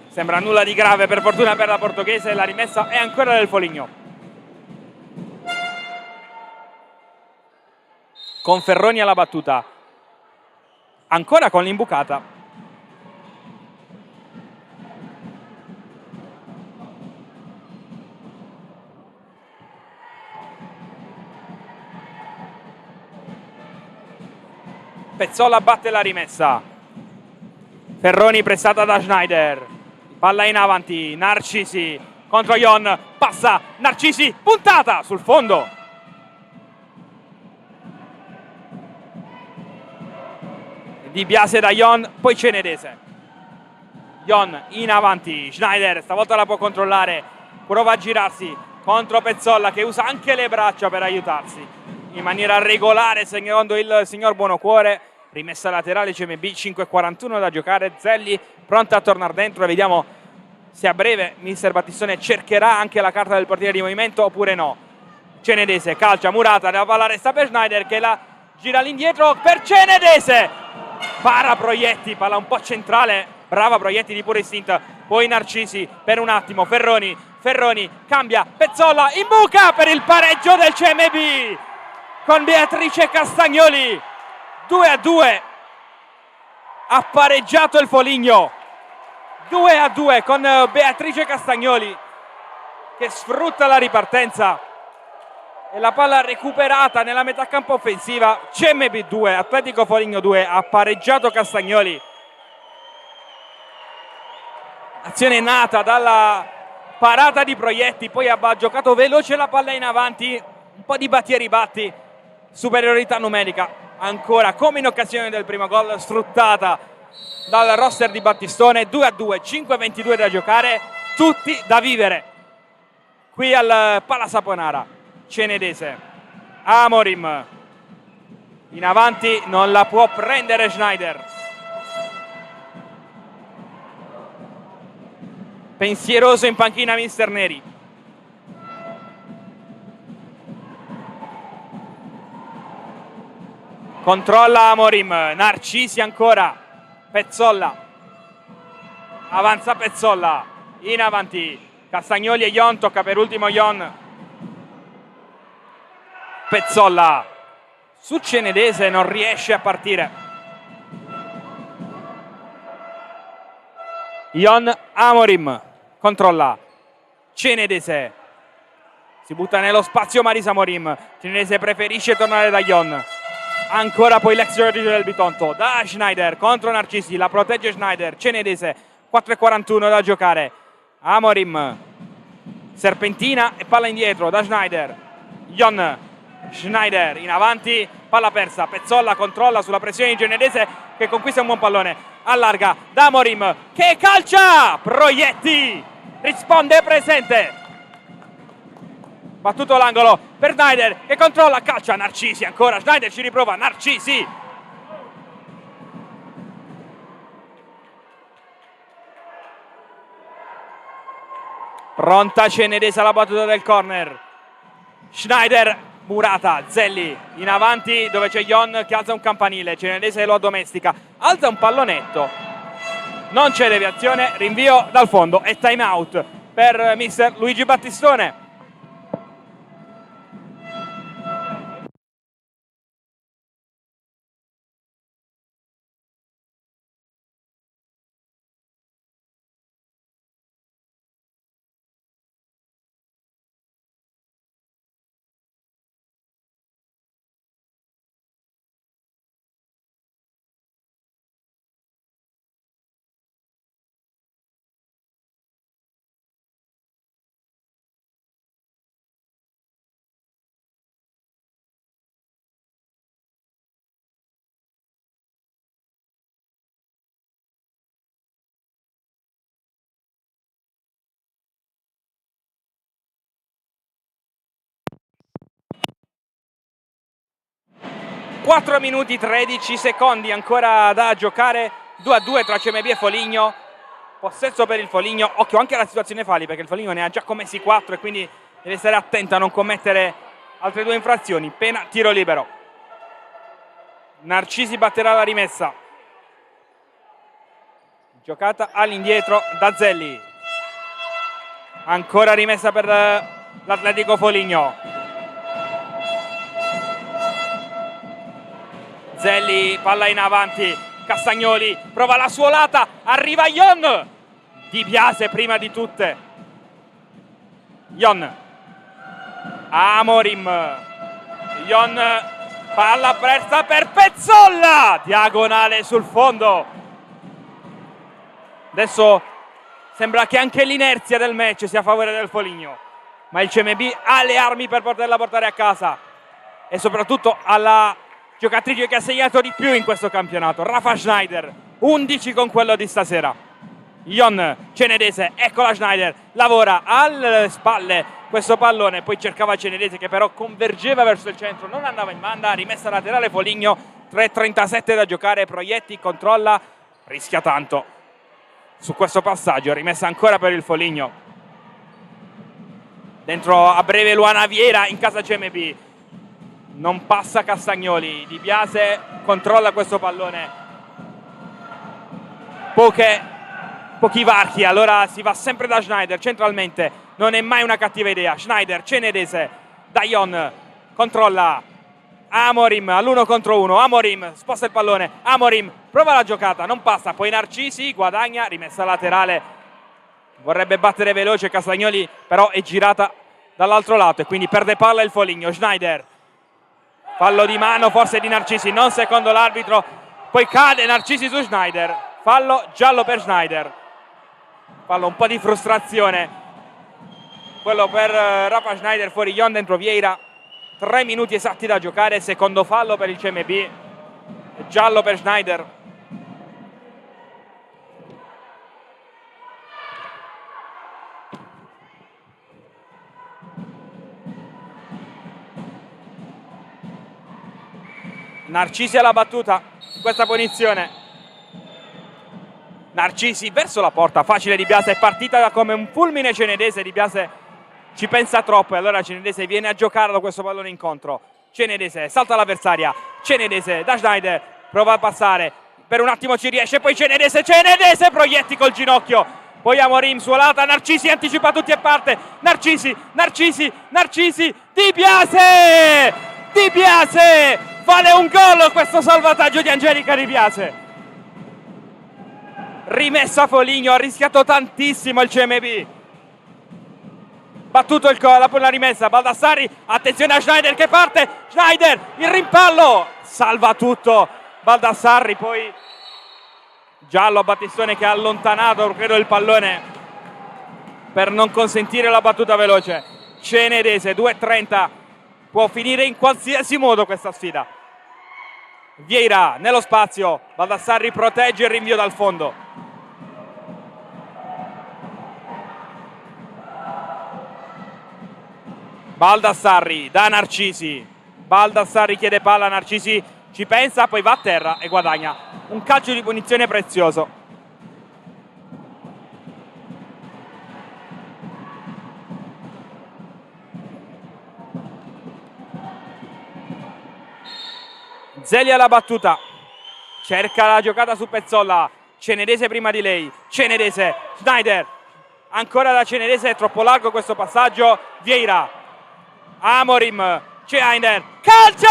Sembra nulla di grave per fortuna per la portoghese. La rimessa è ancora del Foligno. Con Ferroni alla battuta. Ancora con l'imbucata. Pezzolla batte la rimessa. Ferroni pressata da Schneider. Palla in avanti. Narcisi contro Ion. Passa. Narcisi. Puntata sul fondo. Di Biase da Ion. Poi Cenedese. Ion in avanti. Schneider stavolta la può controllare. Prova a girarsi contro Pezzolla che usa anche le braccia per aiutarsi in maniera regolare secondo il signor Buonocuore. Rimessa laterale CMB, 5:41 da giocare. Zelli pronta a tornare dentro. Vediamo se a breve mister Battistone cercherà anche la carta del portiere di movimento oppure no. Cenedese calcia, Murata, la palla resta per Schneider che la gira all'indietro per Cenedese, para Proietti, palla un po' centrale, brava Proietti di puro istinto, poi Narcisi per un attimo, Ferroni cambia, Pezzolla in buca per il pareggio del CMB con Beatrice Castagnoli. 2-2, ha pareggiato il Foligno, 2-2 con Beatrice Castagnoli che sfrutta la ripartenza e la palla recuperata nella metà campo offensiva. CMB 2, Atletico Foligno 2, ha pareggiato Castagnoli. Azione nata dalla parata di Proietti, poi ha giocato veloce la palla in avanti, un po' di batti e ribatti, superiorità numerica ancora come in occasione del primo gol, sfruttata dal roster di Battistone. 2-2, 5-22 da giocare, tutti da vivere qui al Pala Saponara. Cenedese, Amorim in avanti, non la può prendere Schneider, pensieroso in panchina mister Neri. Controlla Amorim, Narcisi ancora, Pezzolla, avanza Pezzolla, in avanti Castagnoli e Ion, tocca per ultimo Ion. Pezzolla su Cenedese, non riesce a partire. Ion, Amorim controlla, Cenedese si butta nello spazio Marisa Amorim, Cenedese preferisce tornare da Ion, ancora poi l'ex giocatore del Bitonto, da Schneider contro Narcisi, la protegge Schneider, Cenedese, 4:41 da giocare, Amorim serpentina e palla indietro da Schneider, Ion, Schneider in avanti, palla persa, Pezzolla controlla sulla pressione di Cenedese che conquista un buon pallone, allarga da Amorim che calcia, Proietti risponde presente, battuto l'angolo per Schneider che controlla, calcia, Narcisi ancora, Schneider ci riprova, Narcisi pronta Cenedese alla battuta del corner, Schneider, Murata, Zelli in avanti dove c'è Ion che alza un campanile, Cenedese lo addomestica, alza un pallonetto, non c'è deviazione, rinvio dal fondo e time out per mister Luigi Battistone. Quattro minuti 13 secondi ancora da giocare, 2-2 tra CMB e Foligno, possesso per il Foligno, occhio anche alla situazione falli perché il Foligno ne ha già commessi 4 e quindi deve stare attento a non commettere altre 2 infrazioni, pena tiro libero. Narcisi batterà la rimessa, giocata all'indietro da Zelli, ancora rimessa per l'Atletico Foligno. Zelli, palla in avanti, Castagnoli prova la suolata, arriva Ion, Di Biase prima di tutte, Ion, Amorim, Ion, palla presta per Pezzolla, diagonale sul fondo. Adesso sembra che anche l'inerzia del match sia a favore del Foligno, ma il CMB ha le armi per poterla portare a casa e soprattutto alla giocatrice che ha segnato di più in questo campionato, Rafa Schneider, 11 con quello di stasera. Ion, Cenedese, eccola Schneider, lavora alle spalle questo pallone, poi cercava Cenedese che però convergeva verso il centro, non andava in banda, rimessa laterale Foligno, 3:37 da giocare, Proietti controlla, rischia tanto su questo passaggio, rimessa ancora per il Foligno. Dentro a breve Luana Vieira in casa CMB. Non passa Castagnoli. Di Biase controlla questo pallone. Pochi varchi. Allora si va sempre da Schneider centralmente. Non è mai una cattiva idea. Schneider, Cenedese, Dayon controlla. Amorim all'1 contro 1. Amorim sposta il pallone. Amorim prova la giocata, non passa. Poi Narcisi guadagna, rimessa laterale. Vorrebbe battere veloce Castagnoli, però è girata dall'altro lato e quindi perde palla il Foligno. Schneider, fallo di mano forse di Narcisi, non secondo l'arbitro. Poi cade Narcisi su Schneider. Fallo giallo per Schneider. Fallo un po' di frustrazione. Quello per Rafa Schneider, fuori Ion, dentro Vieira. 3 minuti esatti da giocare, secondo fallo per il CMB, giallo per Schneider. Narcisi alla battuta, questa punizione. Narcisi verso la porta, facile Di Biase, è partita come un fulmine Cenedese. Di Biase ci pensa troppo e allora Cenedese viene a giocare da questo pallone incontro. Cenedese salta l'avversaria, Cenedese da Schneider, prova a passare, per un attimo ci riesce, poi Cenedese proietti col ginocchio, poi Amorim suolata, Narcisi anticipa tutti e parte, Narcisi, Di Biase, vale un gol questo salvataggio di Angelica Di Biase. Rimessa Foligno, ha rischiato tantissimo il CMB. Battuto la rimessa, Baldassarri, attenzione a Schneider che parte, Schneider, il rimpallo, salva tutto Baldassarri, poi giallo a Battistone che ha allontanato, credo, il pallone per non consentire la battuta veloce. Cenedese, 2:30, può finire in qualsiasi modo questa sfida. Vieira nello spazio, Baldassarri protegge il rinvio dal fondo. Baldassarri da Narcisi, Baldassarri chiede palla, Narcisi ci pensa, poi va a terra e guadagna un calcio di punizione prezioso. Zeli alla battuta, cerca la giocata su Pezzolla, Cenedese prima di lei, Cenedese, Schneider, ancora da Cenedese, è troppo largo questo passaggio, Vieira, Amorim, Schneider, calcio!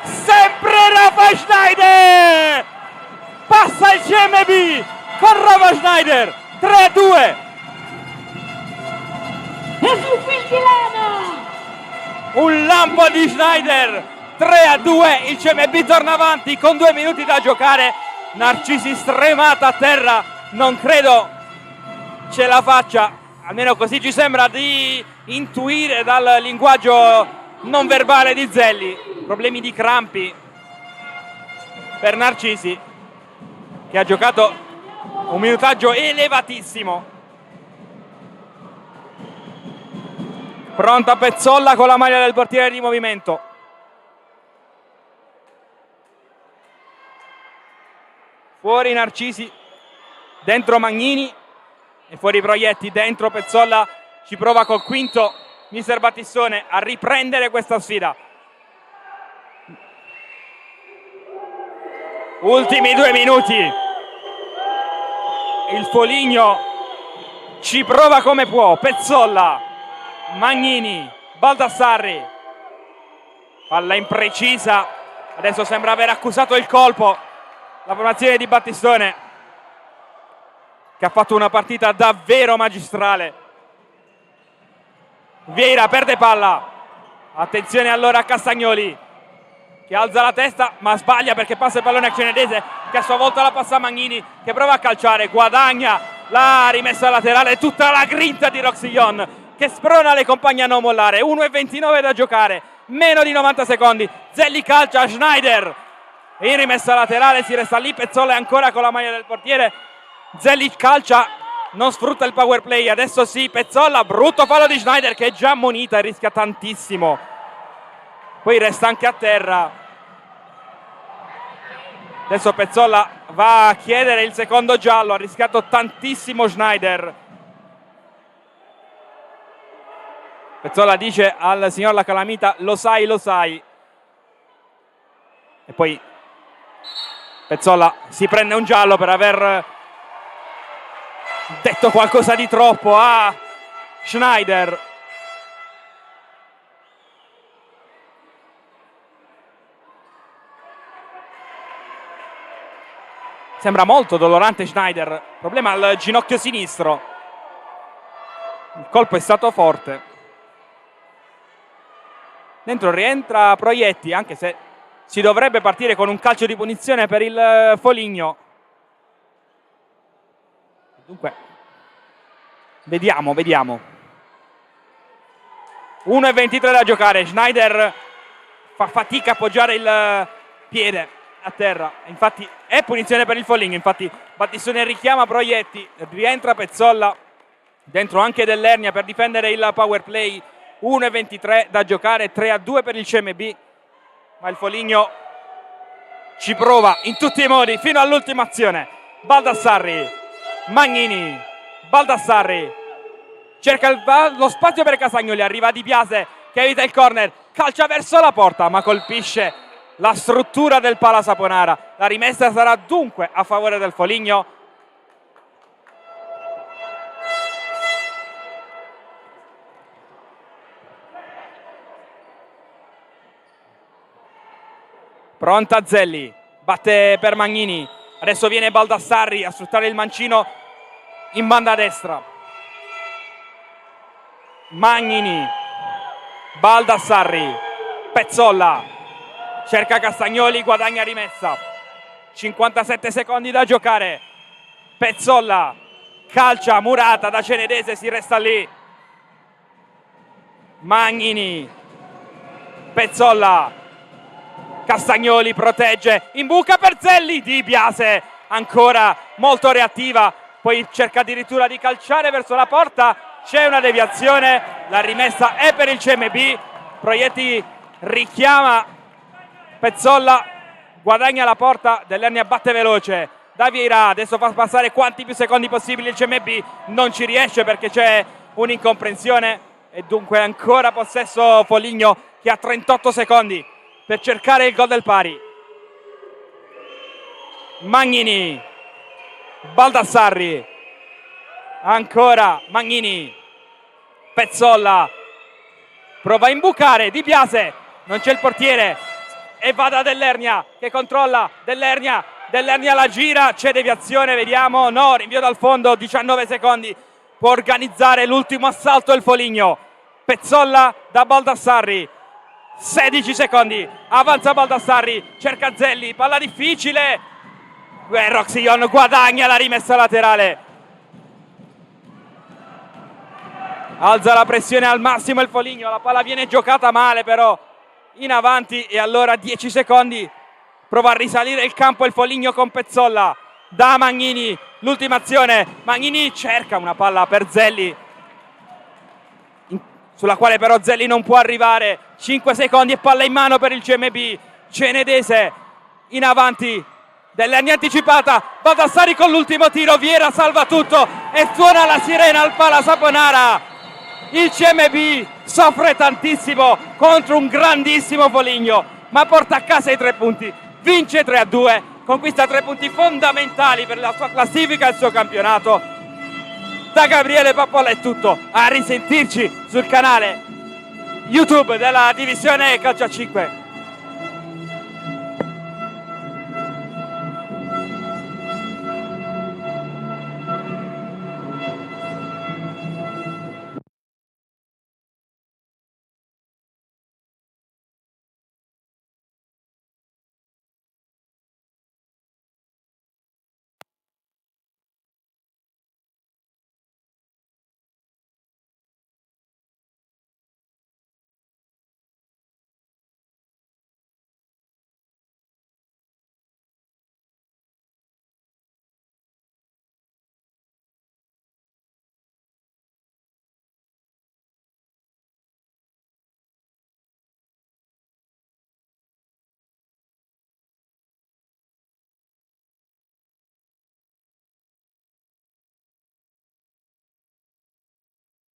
Sempre Rafa Schneider! Passa il CMB con Rafa Schneider, 3-2. Un lampo di Schneider, 3-2, il CMB torna avanti con 2 minuti da giocare. Narcisi stremata a terra, non credo ce la faccia, almeno così ci sembra di intuire dal linguaggio non verbale di Zelli. Problemi di crampi per Narcisi, che ha giocato un minutaggio elevatissimo. Pronta Pezzolla con la maglia del portiere di movimento. Fuori Narcisi, dentro Magnini e fuori Proietti, dentro Pezzolla. Ci prova col quinto mister Battistone a riprendere questa sfida. Ultimi 2 minuti. Il Foligno ci prova come può. Pezzolla, Magnini, Baldassarri. Palla imprecisa. Adesso sembra aver accusato il colpo la formazione di Battistone, che ha fatto una partita davvero magistrale. Vieira perde palla, attenzione allora a Castagnoli che alza la testa ma sbaglia perché passa il pallone a Cenedese, che a sua volta la passa a Magnini che prova a calciare, guadagna la rimessa laterale, tutta la grinta di Roxillon che sprona le compagne a non mollare. 1:29 da giocare, meno di 90 secondi. Zelli calcia, Schneider in rimessa laterale, si resta lì, Pezzolla è ancora con la maglia del portiere. Zelli calcia, non sfrutta il power play, adesso sì, Pezzolla, brutto fallo di Schneider che è già ammonita e rischia tantissimo, poi resta anche a terra. Adesso Pezzolla va a chiedere il secondo giallo, ha rischiato tantissimo Schneider. Pezzolla dice al signor La Calamita: lo sai, lo sai. E poi Pezzolla si prende un giallo per aver detto qualcosa di troppo a Schneider. Sembra molto dolorante Schneider, problema al ginocchio sinistro. Il colpo è stato forte. Dentro rientra Proietti, anche se si dovrebbe partire con un calcio di punizione per il Foligno. Dunque, vediamo. 1:23 da giocare. Schneider fa fatica a appoggiare il piede a terra. Infatti è punizione per il Foligno. Infatti Battistoni richiama Proietti. Rientra Pezzolla. Dentro anche Dell'Ernia per difendere il power play. 1:23 da giocare. 3-2 per il CMB. Ma il Foligno ci prova in tutti i modi fino all'ultima azione. Baldassarri, Magnini, Baldassarri cerca lo spazio per Castagnoli, arriva Di Biase che evita il corner, calcia verso la porta ma colpisce la struttura del Pala Saponara. La rimessa sarà dunque a favore del Foligno. Pronta Zelli, batte per Magnini, adesso viene Baldassarri a sfruttare il mancino in banda destra. Magnini, Baldassarri, Pezzolla, cerca Castagnoli, guadagna rimessa. 57 secondi da giocare. Pezzolla, calcia murata da Cenedese, si resta lì. Magnini, Pezzolla, Castagnoli protegge, imbuca per Zelli, Di Biase ancora molto reattiva, poi cerca addirittura di calciare verso la porta, c'è una deviazione, la rimessa è per il CMB. Proietti richiama Pezzolla, guadagna la porta, Dell'Ernia batte veloce, Davira adesso fa passare quanti più secondi possibili il CMB, non ci riesce perché c'è un'incomprensione e dunque ancora possesso Foligno che ha 38 secondi per cercare il gol del pari. Magnini, Baldassarri, ancora Magnini, Pezzolla prova a imbucare, Di Biase, non c'è il portiere e va da Dell'Ernia che controlla, Dell'Ernia la gira, c'è deviazione, vediamo, no, rinvio dal fondo, 19 secondi, può organizzare l'ultimo assalto il Foligno. Pezzolla da Baldassarri, 16 secondi, avanza Baldassarri, cerca Zelli, palla difficile, Roxillon guadagna la rimessa laterale, alza la pressione al massimo il Foligno, la palla viene giocata male però in avanti e allora 10 secondi, prova a risalire il campo il Foligno con Pezzolla, da Magnini, l'ultima azione, Magnini cerca una palla per Zelli, sulla quale però Zelli non può arrivare. 5 secondi e palla in mano per il CMB. Cenedese in avanti, Dell'Ernia anticipata, Baldassarri con l'ultimo tiro, Viera salva tutto e suona la sirena al Pala Saponara. Il CMB soffre tantissimo contro un grandissimo Foligno, ma porta a casa i 3 punti, vince 3-2, conquista 3 punti fondamentali per la sua classifica e il suo campionato. Da Gabriele Pappolla è tutto, a risentirci sul canale YouTube della divisione Calcio a 5.